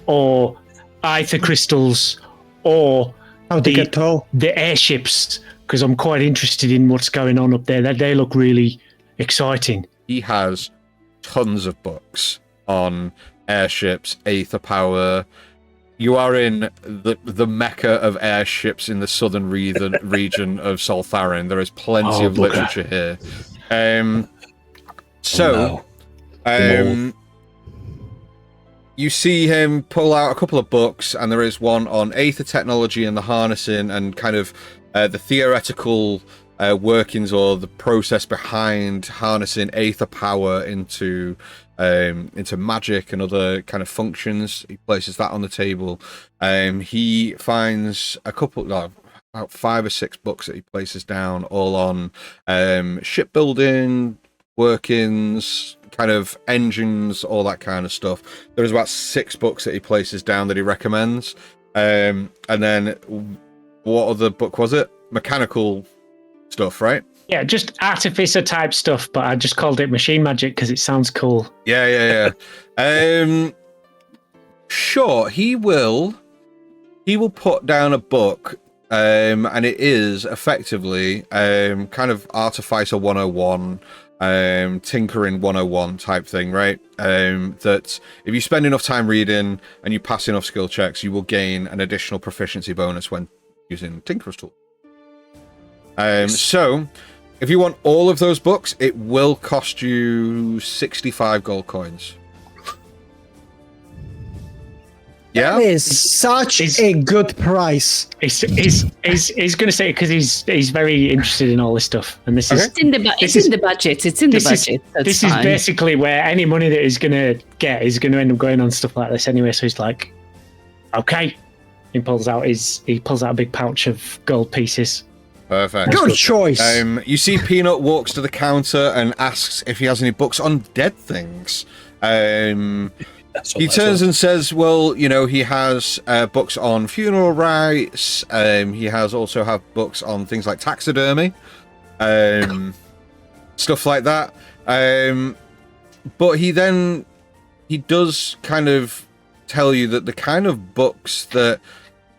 or ether crystals, or how to get tall? The airships? Because I'm quite interested in what's going on up there. They look really exciting. He has tons of books on airships, aether power. You are in the mecca of airships in the southern region of Soltharan. There is plenty of literature here. You see him pull out a couple of books, and there is one on aether technology and the harnessing and kind of the theoretical workings or the process behind harnessing aether power into magic and other kind of functions. He places that on the table. He finds a couple, about 5 or 6 books that he places down, all on shipbuilding, workings, kind of engines, all that kind of stuff. There's about 6 books that he places down that he recommends. And then, what other book was it? Mechanical stuff, right? Yeah, just artificer type stuff, but I just called it machine magic because it sounds cool. Yeah. Sure, he will put down a book, and it is effectively kind of Artificer 101, Tinkering 101 type thing, right? That if you spend enough time reading and you pass enough skill checks, you will gain an additional proficiency bonus when using Tinkerer's Tool. So, if you want all of those books, it will cost you 65 gold coins. Yeah, That is such a good price. He's going to say it because he's very interested in all this stuff, and this is It's in the budget. It's in the budget. This is basically where any money that he's going to get is going to end up going on stuff like this anyway. So he's like, okay, he pulls out a big pouch of gold pieces. Perfect. Good choice. You see Peanut walks to the counter and asks if he has any books on dead things. He turns and says, well, he has books on funeral rites. He also have books on things like taxidermy, stuff like that. But he does kind of tell you that the kind of books that,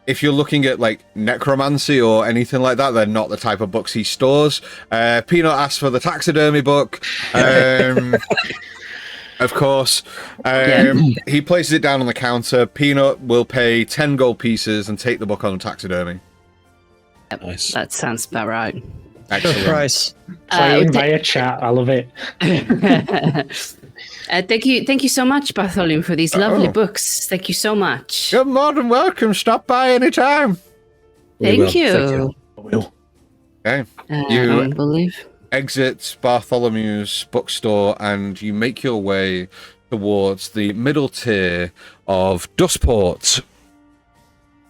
if you're looking at like necromancy or anything like that, they're not the type of books he stores. Peanut asks for the taxidermy book. Of course. He places it down on the counter. Peanut will pay 10 gold pieces and take the book on taxidermy. Yep, nice. That sounds about right. Excellent. Good price. Playing via chat, I love it. Thank you so much, Bartholomew, for these lovely books. Thank you so much. You're more than welcome. Stop by anytime. Thank you. I will. Okay. I believe. Exit Bartholomew's bookstore and you make your way towards the middle tier of Dustport.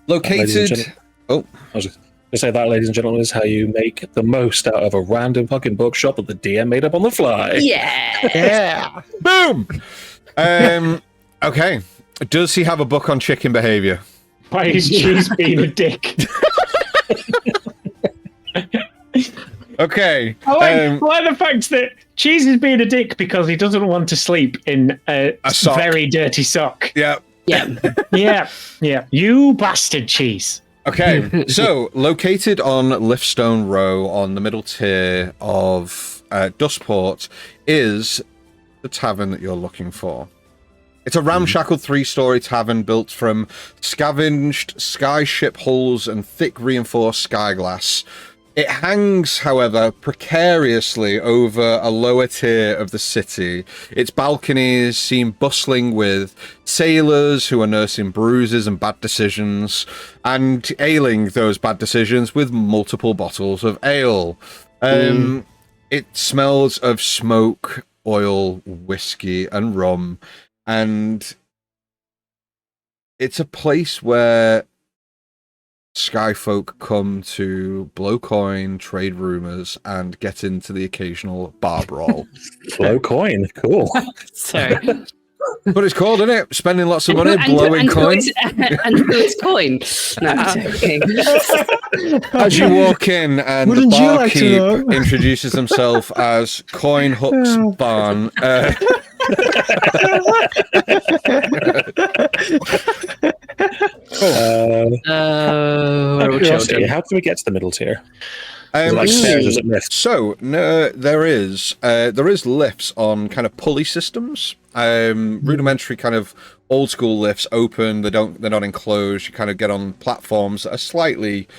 Located... I was going to say that, ladies and gentlemen, is how you make the most out of a random fucking bookshop that the DM made up on the fly. Yeah. Boom! Okay. Does he have a book on chicken behavior? Why is Cheese being a dick? Okay. I like the fact that Cheese is being a dick because he doesn't want to sleep in a very dirty sock. Yeah. Yeah. You bastard, Cheese. Okay, so located on Liftstone Row on the middle tier of Dustport is the tavern that you're looking for. It's a ramshackle 3-story tavern built from scavenged skyship hulls and thick reinforced skyglass. It hangs, however, precariously over a lower tier of the city. Its balconies seem bustling with sailors who are nursing bruises and bad decisions, and ailing those bad decisions with multiple bottles of ale. It smells of smoke, oil, whiskey, and rum, and it's a place where Skyfolk come to blow coin, trade rumors, and get into the occasional bar brawl. Blow coin, cool. Sorry. But it's called, isn't it? Spending lots of money, blowing coin. And who is coin? No, I'm joking. As you walk in, and Wouldn't the you like to barkeep know? introduces himself as Coin Hook's Barn. How can we get to the middle tier? Is it like stairs or is it lifts? So no, there is lifts on kind of pulley systems, rudimentary kind of old school lifts, open. They're not enclosed. You kind of get on platforms that are slightly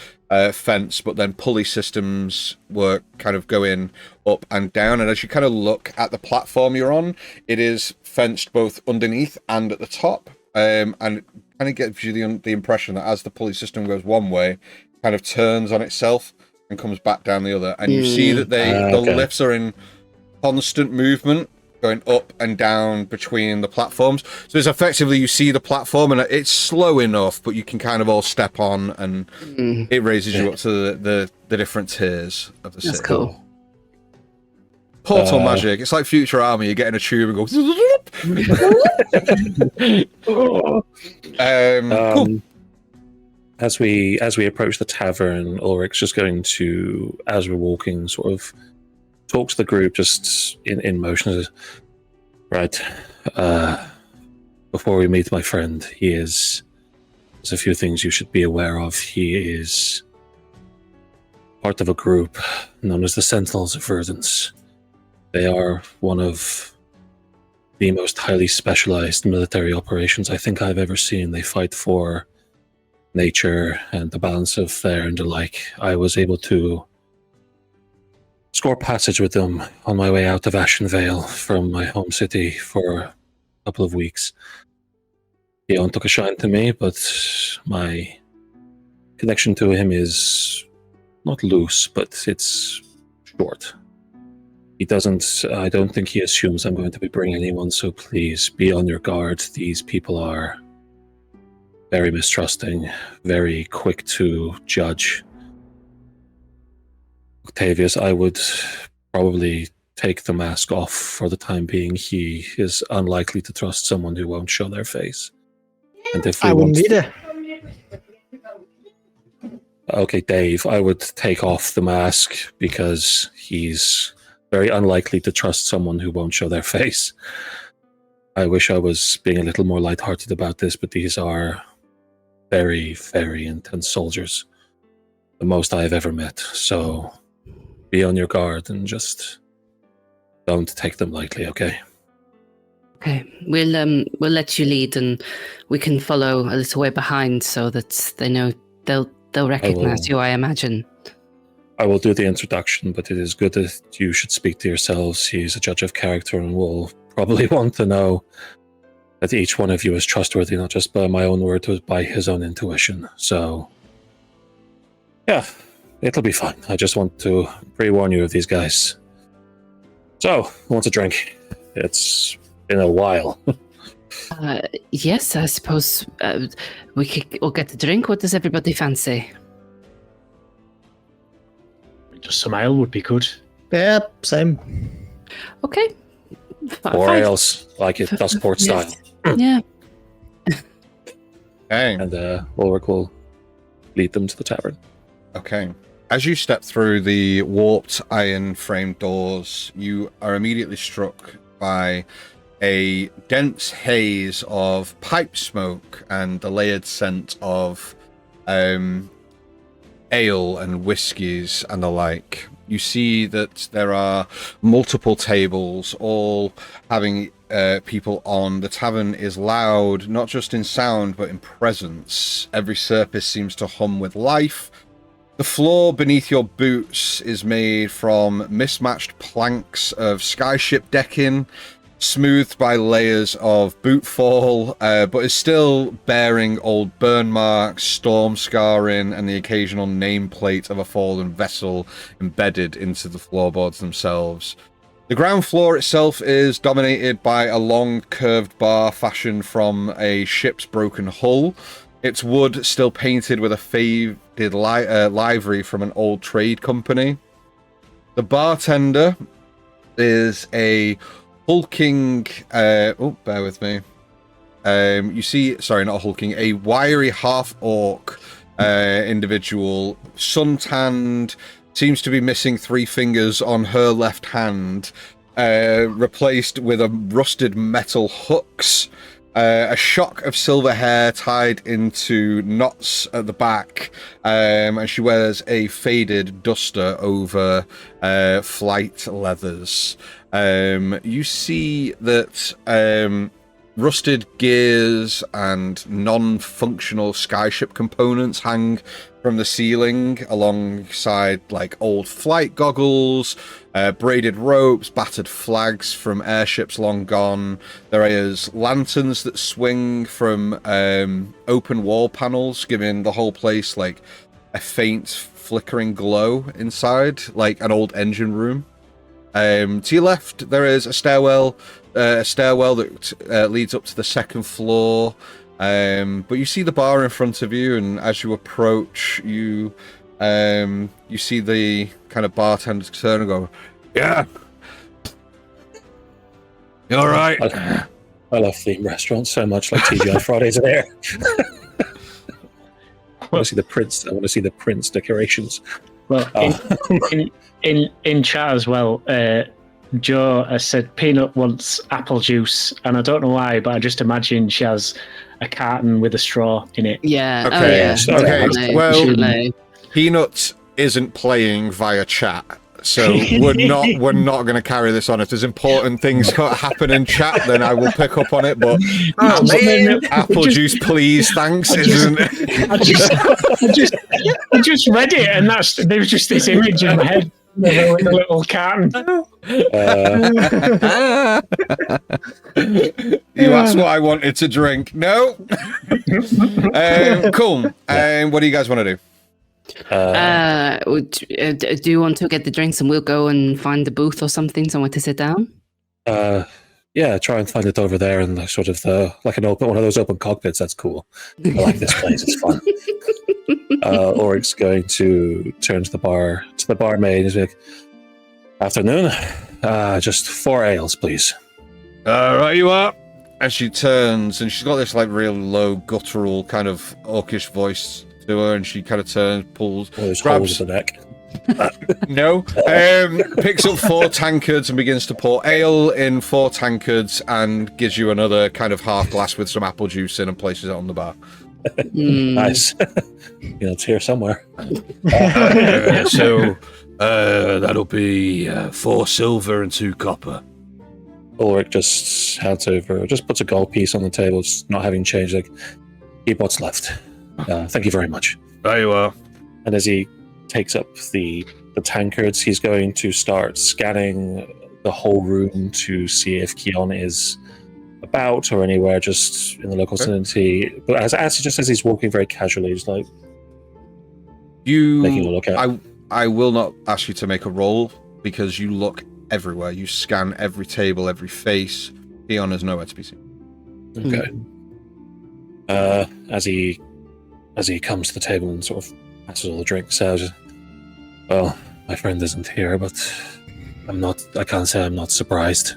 fenced, but then pulley systems work kind of go in up and down. And as you kind of look at the platform you're on, it is fenced both underneath and at the top, and it kind of gives you the impression that as the pulley system goes one way, it kind of turns on itself and comes back down the other, and you see that the lifts are in constant movement, going up and down between the platforms. So it's effectively, you see the platform and it's slow enough, but you can kind of all step on, and it raises you up to the different tiers of the city. That's cool. Portal magic. It's like Futurama. You get in a tube and go. Cool. As we approach the tavern, Ulrich's just going to, as we're walking, sort of talk to the group, just in motion. Right. Before we meet my friend, there's a few things you should be aware of. He is part of a group known as the Sentinels of Verdance. They are one of the most highly specialized military operations I think I've ever seen. They fight for nature and the balance of fair and the like. I was able to score passage with them on my way out of Ashenvale from my home city for a couple of weeks. Dion took a shine to me, but my connection to him is not loose, but it's short. I don't think he assumes I'm going to be bringing anyone, so please be on your guard. These people are very mistrusting, very quick to judge. Octavius, I would probably take the mask off for the time being. He is unlikely to trust someone who won't show their face. And if I wouldn't either. Okay, Dave, I would take off the mask because he's very unlikely to trust someone who won't show their face. I wish I was being a little more lighthearted about this, but these are very, very intense soldiers. The most I've ever met. So be on your guard and just don't take them lightly, okay? Okay, we'll let you lead, and we can follow a little way behind so that they know they'll recognize you, I imagine. I will do the introduction, but it is good that you should speak to yourselves. He's a judge of character and will probably want to know that each one of you is trustworthy, not just by my own word, but by his own intuition. So, yeah, it'll be fine. I just want to pre-warn you of these guys. So, who wants a drink? It's been a while. Yes, I suppose we'll get the drink. What does everybody fancy? Just some ale would be good. Yeah, same. Okay. Or else, like it, Duskport style. Yeah. Okay. And Ulrich will lead them to the tavern. Okay. As you step through the warped iron framed doors, you are immediately struck by a dense haze of pipe smoke and the layered scent of ale and whiskies and the like. You see that there are multiple tables, all having people on. The tavern is loud, not just in sound, but in presence. Every surface seems to hum with life. The floor beneath your boots is made from mismatched planks of skyship decking, smoothed by layers of bootfall, but is still bearing old burn marks, storm scarring, and the occasional nameplate of a fallen vessel embedded into the floorboards themselves. The ground floor itself is dominated by a long curved bar fashioned from a ship's broken hull. Its wood still painted with a faded livery from an old trade company. The bartender is a hulking, bear with me. You see, sorry, not a hulking, a wiry half-orc individual, suntanned, seems to be missing 3 fingers on her left hand, replaced with a rusted metal hooks, a shock of silver hair tied into knots at the back, and she wears a faded duster over flight leathers. You see that rusted gears and non-functional skyship components hang from the ceiling alongside like old flight goggles, braided ropes, battered flags from airships long gone. There is lanterns that swing from open wall panels, giving the whole place like a faint flickering glow inside, like an old engine room. To your left, there is a stairwell that leads up to the second floor. But you see the bar in front of you, and as you approach, you see the kind of bartender turn and go, "Yeah, you all right?" I love theme restaurants so much, like TGI Fridays are there. I want to see the Prince. I want to see the Prince decorations. Well, in chat as well, Joe has said Peanut wants apple juice, and I don't know why, but I just imagine she has a carton with a straw in it. Yeah. Okay. Oh, yeah. Okay. Well, Peanut isn't playing via chat, so we're not going to carry this on. If there's important things happen in chat, then I will pick up on it. But apple juice, please, thanks. I just read it, and there was just this image in my head. A little carton. You asked what I wanted to drink. No. Cool. What do you guys want to do? Do you want to get the drinks and we'll go and find the booth or something, somewhere to sit down? Yeah, try and find it over there in like sort of like one of those open cockpits. That's cool. I like this place. It's fun. Oric's going to turn to the barmaid. He's like, "Afternoon. Just 4 ales, please." Right, you are. And she turns, and she's got this like real low, guttural kind of orcish voice to her, and she kind of turns, pulls, grabs the neck. No. Picks up 4 tankards and begins to pour ale in 4 tankards, and gives you another kind of half glass with some apple juice in, and places it on the bar. Nice. It's here somewhere. So that'll be 4 silver and 2 copper. Ulrich just hands over, just puts a gold piece on the table, just not having changed. Like, keep what's left. Thank you very much. There you are. And as he takes up the tankards, he's going to start scanning the whole room to see if Keon is about or anywhere just in the local vicinity. But as he's walking very casually, just like making a look at. I will not ask you to make a roll because you look everywhere. You scan every table, every face. Keon is nowhere to be seen. Okay. As he comes to the table and sort of passes all the drinks out, well, my friend isn't here, but I can't say I'm not surprised.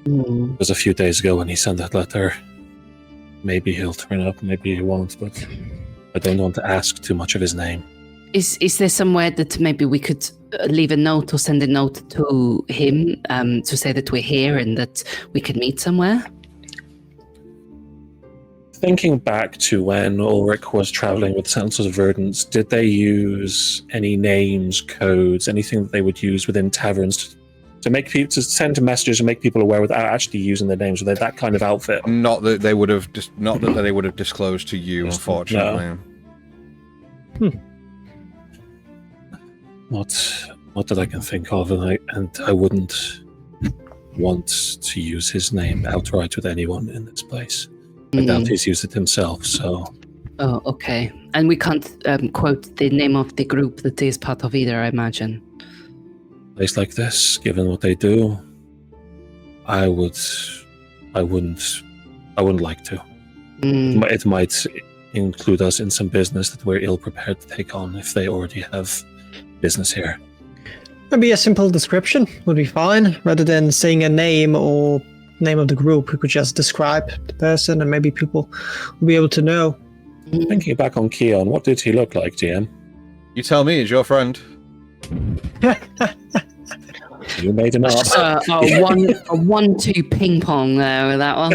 It was a few days ago when he sent that letter. Maybe he'll turn up, maybe he won't, but I don't want to ask too much of his name. Is there somewhere that maybe we could leave a note or send a note to him to say that we're here and that we could meet somewhere? Thinking back to when Ulrich was traveling with Sentinels of Verdance, did they use any names, codes, anything that they would use within taverns to send messages and make people aware without actually using their names? Were they that kind of outfit? Not that they would have disclosed to you, unfortunately. No. Not that I can think of, and I wouldn't want to use his name outright with anyone in this place. I doubt he's used it himself, so... Oh, okay. And we can't quote the name of the group that is part of either, I imagine. A place like this, given what they do, I wouldn't like to. It might include us in some business that we're ill-prepared to take on if they already have business here. Maybe a simple description would be fine, rather than saying a name or name of the group. We could just describe the person and maybe people will be able to know. Thinking back on Keon, what did he look like, GM? You tell me, he's your friend. You made him up. Just a 1-2 ping pong there with that one.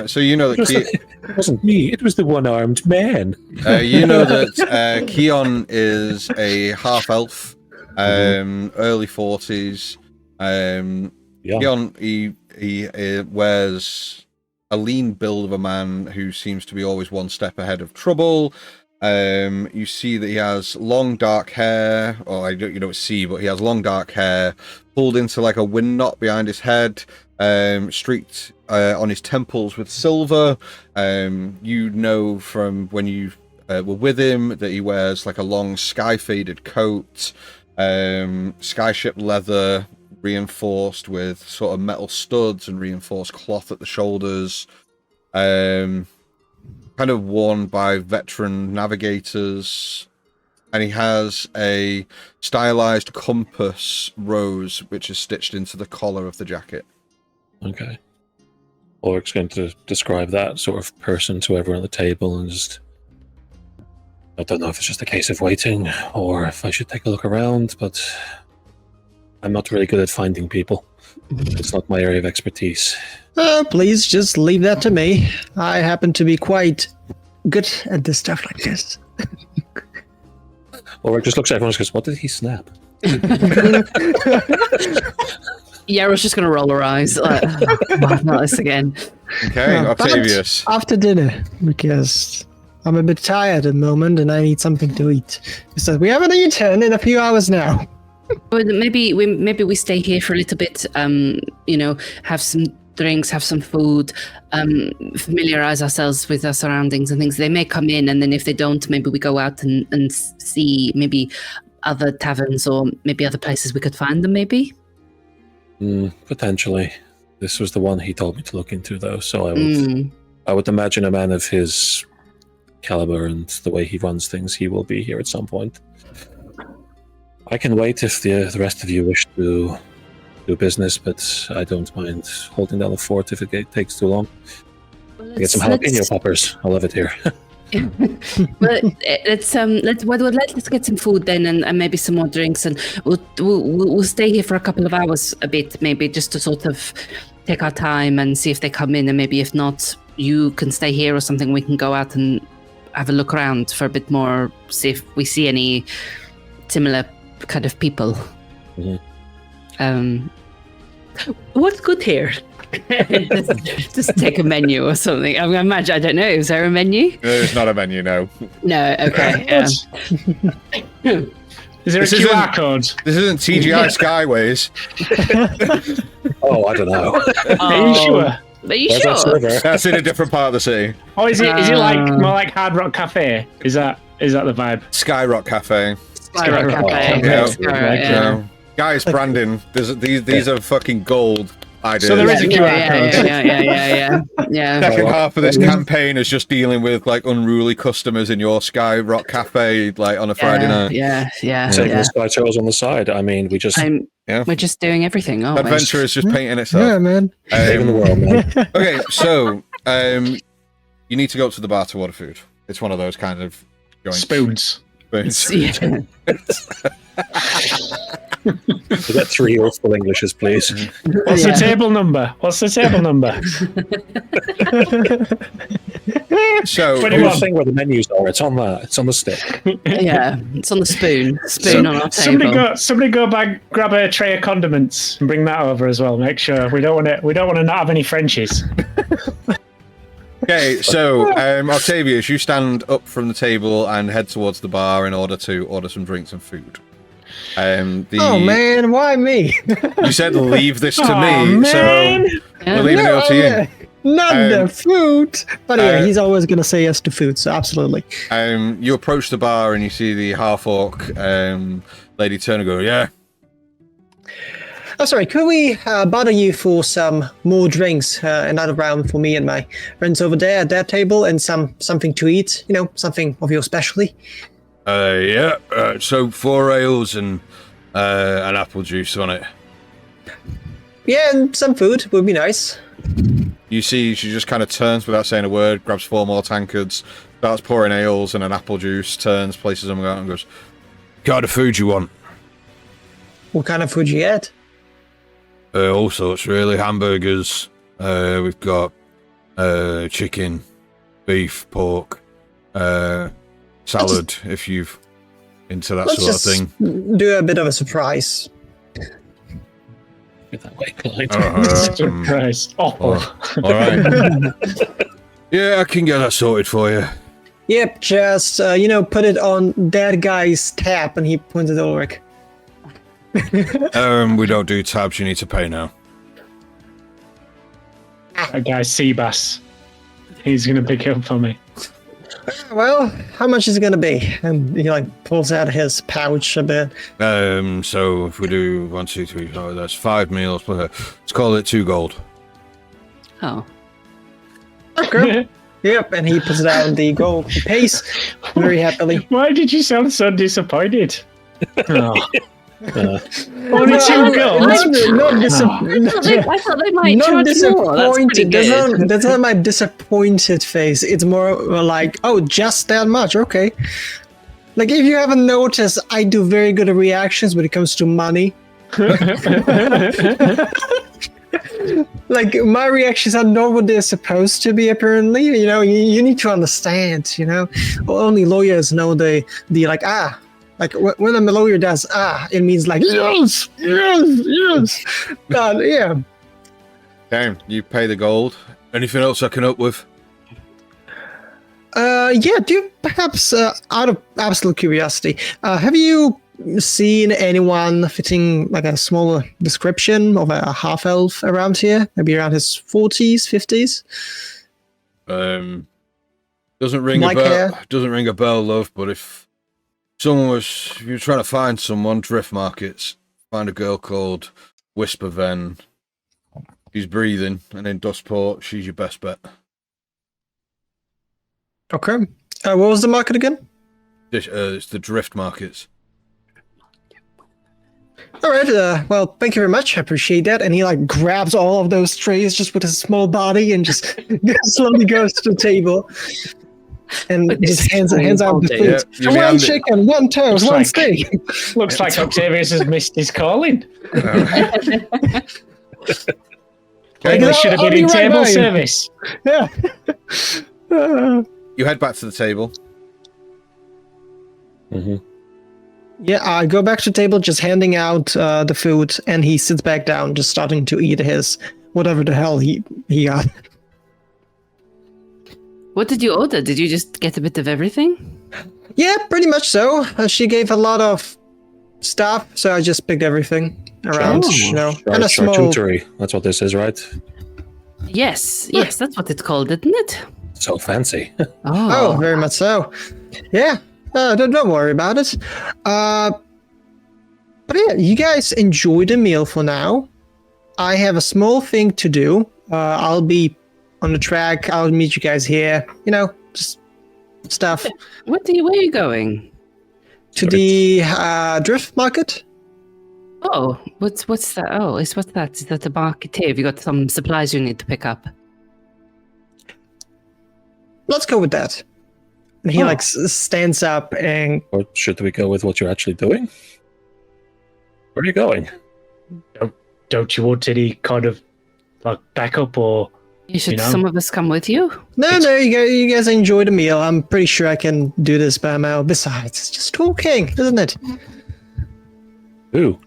So you know that It wasn't me. It was the one-armed man. you know that Keon is a half elf, early 40s. Keon he wears a lean build of a man who seems to be always one step ahead of trouble. You see that he has long dark hair, or you don't see, but he has long dark hair pulled into like a wind knot behind his head, streaked on his temples with silver. You know from when you were with him that he wears like a long sky faded coat, skyship leather reinforced with sort of metal studs and reinforced cloth at the shoulders. Kind of worn by veteran navigators, and he has a stylized compass rose which is stitched into the collar of the jacket. Okay. Ulrich's going to describe that sort of person to everyone at the table and just... I don't know if it's just a case of waiting or if I should take a look around, but I'm not really good at finding people. It's not my area of expertise. Please just leave that to me. I happen to be quite good at this stuff like this. Ulrich just looks at everyone and goes, what did he snap? Yara's just going to roll her eyes. Like, not this again. Okay, Octavius. After dinner, because I'm a bit tired at the moment and I need something to eat. So we haven't eaten in a few hours now. Well, maybe we stay here for a little bit. Have some drinks, have some food, familiarize ourselves with our surroundings and things. They may come in, and then if they don't, maybe we go out and see maybe other taverns or maybe other places we could find them. Maybe. Potentially. This was the one he told me to look into, though. So I would imagine a man of his caliber and the way he runs things, he will be here at some point. I can wait if the rest of you wish to do business, but I don't mind holding down the fort if it takes too long. Get some jalapeno poppers. I love it here. Well, let's get some food then, and maybe some more drinks, and we'll stay here for a couple of hours, a bit, maybe just to sort of take our time and see if they come in, and maybe if not, you can stay here or something. We can go out and have a look around for a bit more, see if we see any similar kind of people. What's good here? just take a menu or something. I imagine, I don't know, is there a menu? There's not a menu, no. No, okay. Is there a QR code? This isn't TGI Skyways. Oh, I don't know. Are you sure? Are you sure? That's in a different part of the city. Oh, is it like more like Hard Rock Cafe? Is that the vibe? Skyrock Cafe. Skyrock Cafe. Yeah. Guys, Brandon, these are fucking gold ideas. So there is a QR code. Yeah. Second half of this campaign is just dealing with like unruly customers in your Skyrock Cafe, like on a Friday night. Yeah. Taking the sky turtles on the side. I mean, we're just doing everything. Aren't Adventure is just painting itself. Yeah, man. saving the world, man. Okay, so you need to go up to the bar to order food. It's one of those kind of joints. Spoons. Yeah. We got 3 awful Englishes, please. What's the table number? So the thing where the menus are, it's on that. It's on the stick. Yeah, it's on the spoon. On our table. Somebody go back, grab a tray of condiments and bring that over as well. Make sure we don't want to not have any Frenchies. Okay, so Octavius, you stand up from the table and head towards the bar in order to order some drinks and food. Oh man, why me? You said leave this to me, man. so we're leaving it up to you. Not the food. But yeah, he's always going to say yes to food, so absolutely. You approach the bar and you see the half-orc lady turn and go, yeah. Oh, sorry, could we bother you for some more drinks, another round for me and my friends over there at that table, and something to eat, something of your specialty? Yeah, so 4 ales and an apple juice on it. Yeah, and some food would be nice. You see, she just kind of turns without saying a word, grabs 4 more tankards, starts pouring ales and an apple juice, turns, places them out and goes, "What kind of food you want?" What kind of food you get? All sorts, really. Hamburgers. We've got chicken, beef, pork, salad, if you've into that Let's sort of just thing. do a bit of a surprise. Get that way, Clyde. Surprise. Oh. All right. Yeah, I can get that sorted for you. Yep, just put it on that guy's tab, and he pointed at Ulrich. We don't do tabs. You need to pay now. That guy's Seabass. He's going to pick it up for me. Well, how much is it gonna be? And he pulls out his pouch a bit. So if we do 1, 2, 3, 4, that's 5 meals. Let's call it 2 gold. Oh. Okay. Yep, and he puts down the gold. He pays very happily. Why did you sound so disappointed? Oh. Only 2 gold. I thought they might Not charge more. That's pretty disappointed. good. That's not my disappointed face. It's more like, oh, just that much. Okay. Like, if you haven't noticed, I do very good reactions when it comes to money. Like, my reactions are not what they're supposed to be, apparently. You need to understand, Only lawyers know the like, when a lawyer does, it means like, yes. But, yeah. Damn, you pay the gold. Anything else I can help with? Yeah, do you perhaps, out of absolute curiosity, have you seen anyone fitting like a smaller description of a half-elf around here? Maybe around his 40s, 50s? Doesn't ring Black a bell. hair? Doesn't ring a bell, love, but if you're trying to find someone, Drift Markets, find a girl called Whisper Ven. She's breathing, and in Dustport, she's your best bet. Okay. What was the market again? It's the Drift Markets. All right. Well, thank you very much. I appreciate that. And he grabs all of those trays just with his small body and just slowly goes to the table and just hands out the food. Yeah, One chicken, 1 toast, 1 steak. Looks like Octavius has missed his calling. They should have been in table service. Yeah. You head back to the table. Mm-hmm. Yeah, I go back to the table, just handing out the food, and he sits back down, just starting to eat his whatever the hell he got. What did you order? Did you just get a bit of everything? Yeah, pretty much so. She gave a lot of stuff, so I just picked everything around, and a small. Charcuterie. That's what this is, right? Yes, that's what it's called, isn't it? So fancy. Oh, very much so. Yeah, don't worry about it. But yeah, you guys enjoy the meal for now. I have a small thing to do. I'll be on the track. I'll meet you guys here. Just stuff. Where are you going? To the drift market. Oh, what's that? Oh, what's that? Is that the market here? Have you got some supplies you need to pick up? Let's go with that. And he stands up and. Or should we go with what you're actually doing? Where are you going? Don't you want any kind of backup or? Should some of us come with you? No, you guys enjoy the meal. I'm pretty sure I can do this by now. Besides, it's just talking, isn't it? Who?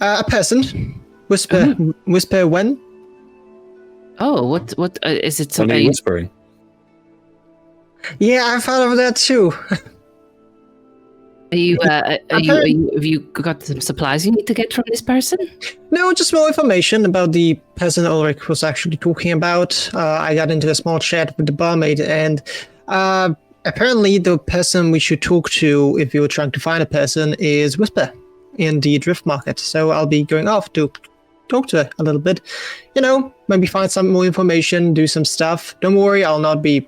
A person. Whisper when? Oh, what is it? What are you whispering? Yeah, I thought of that too. Have you got some supplies you need to get from this person? No, just more information about the person Ulrich was actually talking about. I got into a small chat with the barmaid, and apparently the person we should talk to if you were trying to find a person is Whisper in the Drift Market. So I'll be going off to talk to her a little bit. Maybe find some more information, do some stuff. Don't worry, I'll not be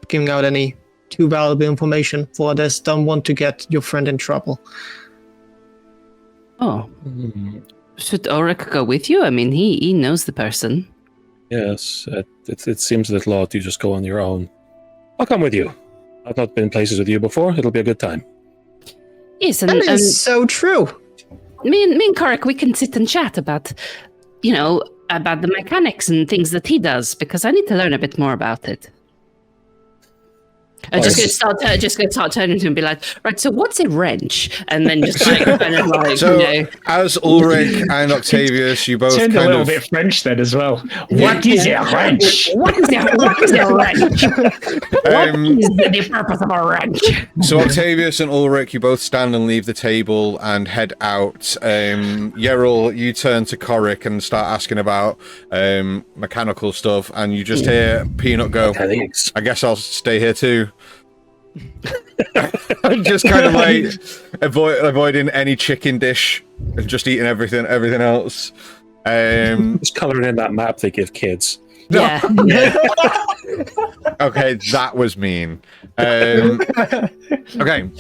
giving out any too valuable information for this. Don't want to get your friend in trouble. Oh. Should Ulrich go with you? I mean, he knows the person. Yes, it seems a little odd you just go on your own. I'll come with you. I've not been places with you before. It'll be a good time. Yes, That is so true. me and Korik, we can sit and chat about, about the mechanics and things that he does, because I need to learn a bit more about it. I'm just going to start turning to him and be like, right, so what's a wrench? And then just So, as Ulrich and Octavius, you both turned kind a little of... bit French then as well. What is a wrench? What is a wrench? What is the purpose of a wrench? So Octavius and Ulrich, you both stand and leave the table and head out. Yeril, you turn to Korik and start asking about mechanical stuff, and you just hear Peanut go, I guess I'll stay here too. Just kind of like avoiding any chicken dish and just eating everything else. Just colouring in that map they give kids. Yeah. Okay, that was mean. Okay,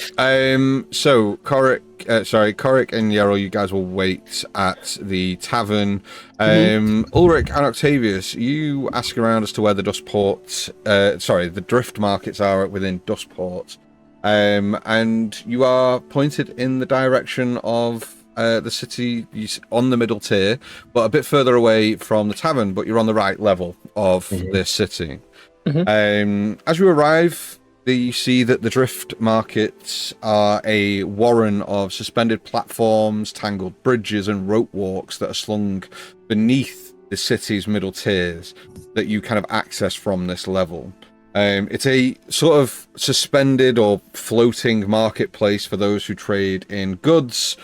so Korik and Yeril, you guys will wait at the tavern. Ulrich and Octavius, you ask around as to where the the drift markets are within Dustport, and you are pointed in the direction of the city on the middle tier, but a bit further away from the tavern, but you're on the right level of this city. As you arrive, you see that the drift markets are a warren of suspended platforms, tangled bridges, and rope walks that are slung beneath the city's middle tiers that you kind of access from this level. It's a sort of suspended or floating marketplace for those who trade in goods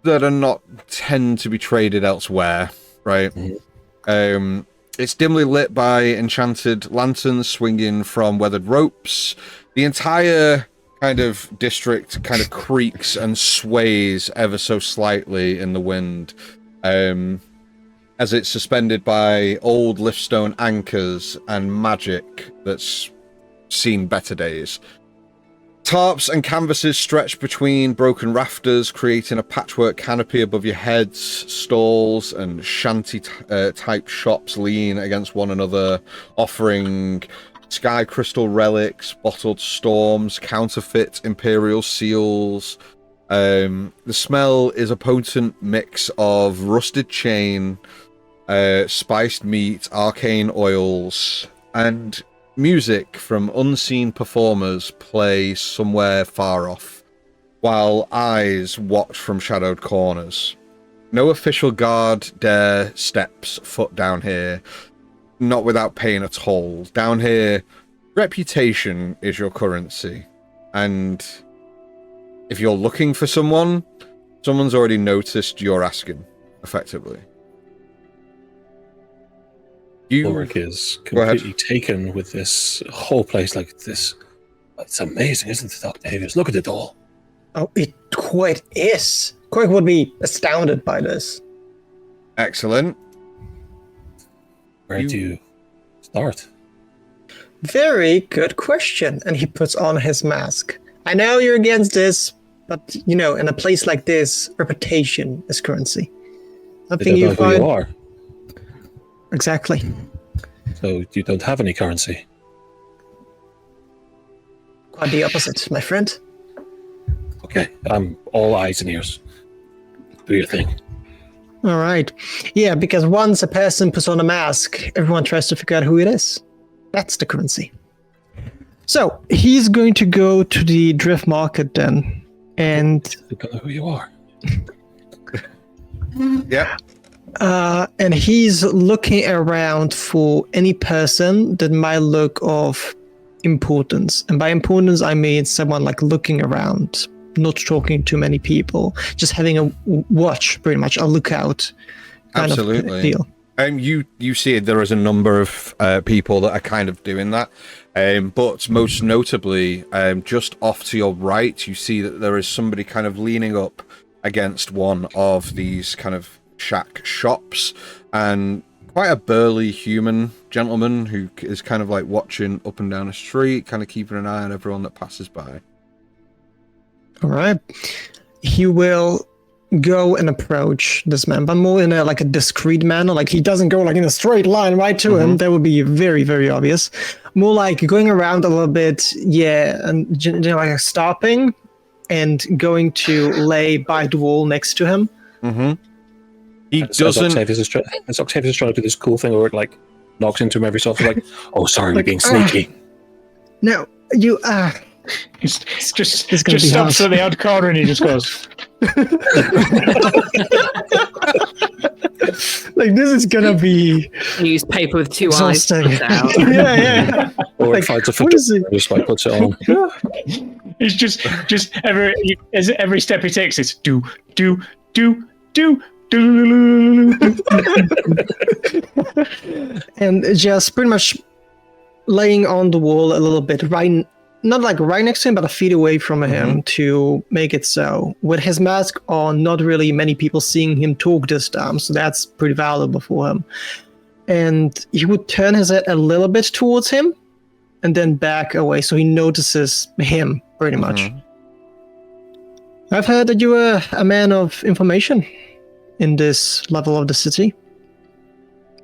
that are not tend to be traded elsewhere, right? It's dimly lit by enchanted lanterns swinging from weathered ropes. The entire kind of district kind of creaks and sways ever so slightly in the wind, as it's suspended by old liftstone anchors and magic that's seen better days. Tarps and canvases stretch between broken rafters, creating a patchwork canopy above your heads. Stalls and shanty-type shops lean against one another, offering sky crystal relics, bottled storms, counterfeit imperial seals. The smell is a potent mix of rusted chain, spiced meat, arcane oils, and music from unseen performers play somewhere far off, while eyes watch from shadowed corners. No official guard dare steps foot down here, not without paying a toll. Down here, reputation is your currency, and if you're looking for someone's already noticed you're asking, effectively. Ulrich is completely taken with this whole place like this. It's amazing, isn't it, Octavius? Look at it all. Oh, it quite is. Quite would be astounded by this. Excellent. Where do you start? Very good question. And he puts on his mask. I know you're against this, but, in a place like this, reputation is currency. I don't know who you are. Exactly. So you don't have any currency? Quite the opposite, my friend. Okay, I'm all eyes and ears. Do your thing. All right. Yeah, because once a person puts on a mask, everyone tries to figure out who it is. That's the currency. So he's going to go to the drift market then, and I don't know who you are. Yeah. And he's looking around for any person that might look of importance. And by importance, I mean someone like looking around, not talking to many people, just having a watch, pretty much, a lookout kind Absolutely. of deal. You see there is a number of people that are kind of doing that. But most notably, just off to your right, you see that there is somebody kind of leaning up against one of these kind of shack shops, and quite a burly human gentleman who is kind of like watching up and down the street, kind of keeping an eye on everyone that passes by. All right. He will go and approach this man, but more in a discreet manner. Like, he doesn't go like in a straight line right to him. That would be very, very obvious. More like going around a little bit, and like stopping and going to lay by the wall next to him. Mm-hmm. He As doesn't. Octavius is trying to do this cool thing where it like knocks into him every so often, like, "Oh, sorry, we're Like, being sneaky." No, you He's just It's gonna be stops hard. at the odd corner and he just goes, like this is gonna be Use paper with two exhausting. eyes. Out. yeah. Or Like, it finds a what is fedora it? and just like puts it on. he's just every step he takes, it's do. And just pretty much laying on the wall a little bit, not like right next to him, but a feet away from him to make it so. With his mask on, not really many people seeing him talk this time, so that's pretty valuable for him. And he would turn his head a little bit towards him and then back away, so he notices him pretty much. I've heard that you are a man of information in this level of the city.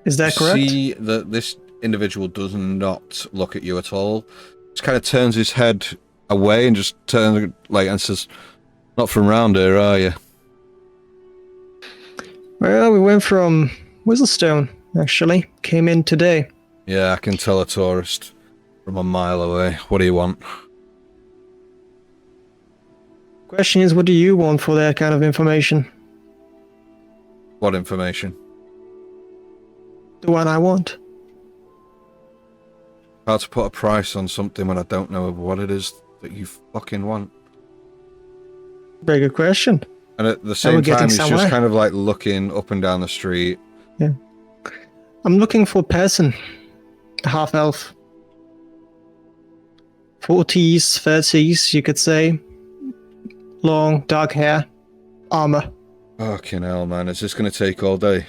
Is that correct? See that this individual does not look at you at all. Just kind of turns his head away and just turns and says, "Not from round here, are you?" Well, we went from Whistlestone, actually. Came in today. Yeah, I can tell a tourist from a mile away. What do you want? Question is, what do you want for that kind of information? What information? The one I want. How to put a price on something when I don't know what it is that you fucking want. Very good question. And at the we're same getting time, he's somewhere. just kind of like looking up and down the street. Yeah. I'm looking for a person. A half-elf. 40s, 30s, you could say. Long, dark hair. Armor. Fucking hell, man. Is this going to take all day?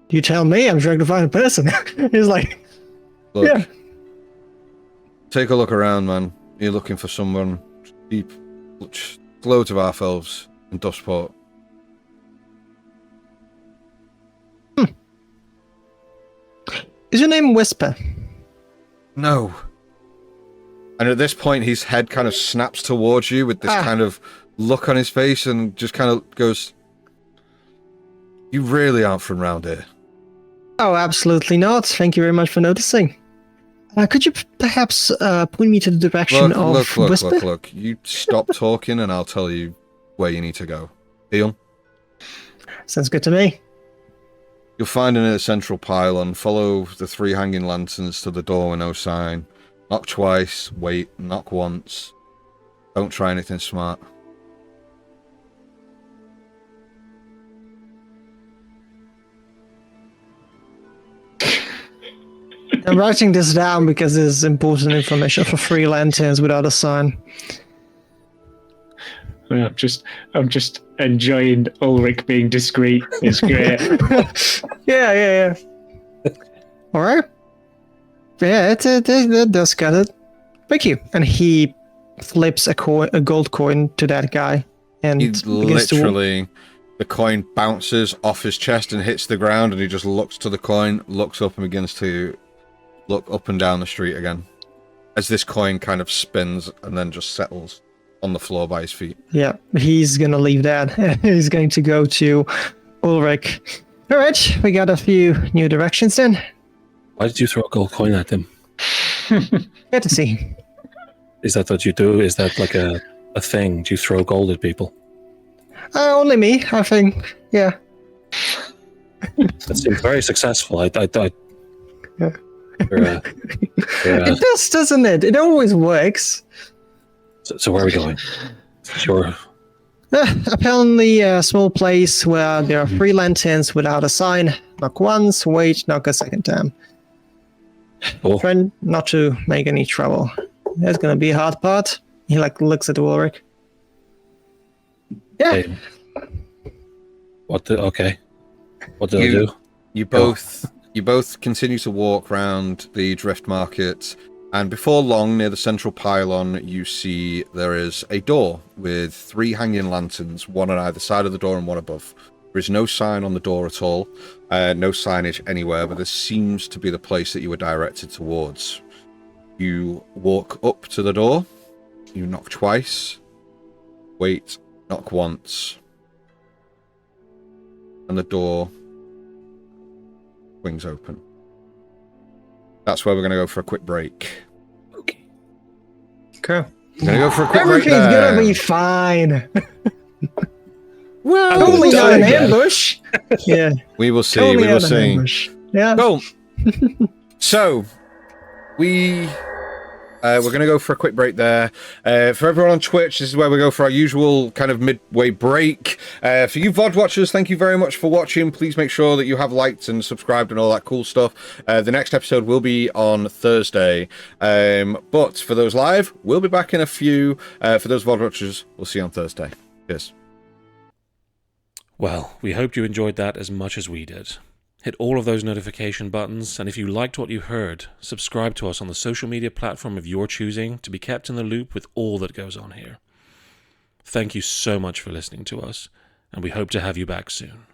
You tell me, I'm trying to find a person. He's like, Look. yeah. Take a look around, man. You're looking for someone deep. Loads of half-elves in Dustport. Is your name Whisper? No. And at this point, his head kind of snaps towards you with this kind of look on his face and just kind of goes, "You really aren't from round here." Oh, absolutely not. Thank you very much for noticing. Could you perhaps point me to the direction of Whisper? Look. You stop talking and I'll tell you where you need to go. Deal? Sounds good to me. You'll find it in a central pylon. Follow the 3 hanging lanterns to the door with no sign. Knock twice, wait, knock once. Don't try anything smart. I'm writing this down because there's important information for 3 lanterns without a sign. I'm just enjoying Ulrich being discreet. It's great. Yeah. All right. Yeah, that does got it. Thank you. And he flips a gold coin to that guy, and He begins to literally, the coin bounces off his chest and hits the ground, and he just looks to the coin, looks up, and begins to look up and down the street again, as this coin kind of spins and then just settles on the floor by his feet. Yeah, he's gonna leave that. He's going to go to Ulrich. All right, we got a few new directions then. Why did you throw a gold coin at him? Good to see. Is that what you do? Is that like a thing? Do you throw gold at people? Only me, I think. Yeah. That seems very successful. Yeah. You're, It does, doesn't it? It always works. so where are we going? Sure. Apparently a small place where there are 3 lanterns without a sign. Knock once, wait, knock a second time. Cool. Try not to make any trouble. That's gonna be a hard part. He looks at Ulrich. Yeah. Hey, okay. What did I do? You both continue to walk around the Drift Market, and before long, near the central pylon, you see there is a door with 3 hanging lanterns, one on either side of the door and one above. There is no sign on the door at all, no signage anywhere, but this seems to be the place that you were directed towards. You walk up to the door, You knock twice. Wait. Knock once. And the door swings open. That's where we're going to go for a quick break. Okay. Okay. We're going to go for a quick break Everything's there. gonna be fine. Well, Totally die not an again. ambush. Yeah. we will see. Totally We will not an see. ambush. Yeah. Cool. So, we're going to go for a quick break there. For everyone on Twitch, this is where we go for our usual kind of midway break. For you VOD watchers, thank you very much for watching. Please make sure that you have liked and subscribed and all that cool stuff. The next episode will be on Thursday. But for those live, we'll be back in a few. For those VOD watchers, we'll see you on Thursday. Cheers. Well, we hoped you enjoyed that as much as we did. Hit all of those notification buttons, and if you liked what you heard, subscribe to us on the social media platform of your choosing to be kept in the loop with all that goes on here. Thank you so much for listening to us, and we hope to have you back soon.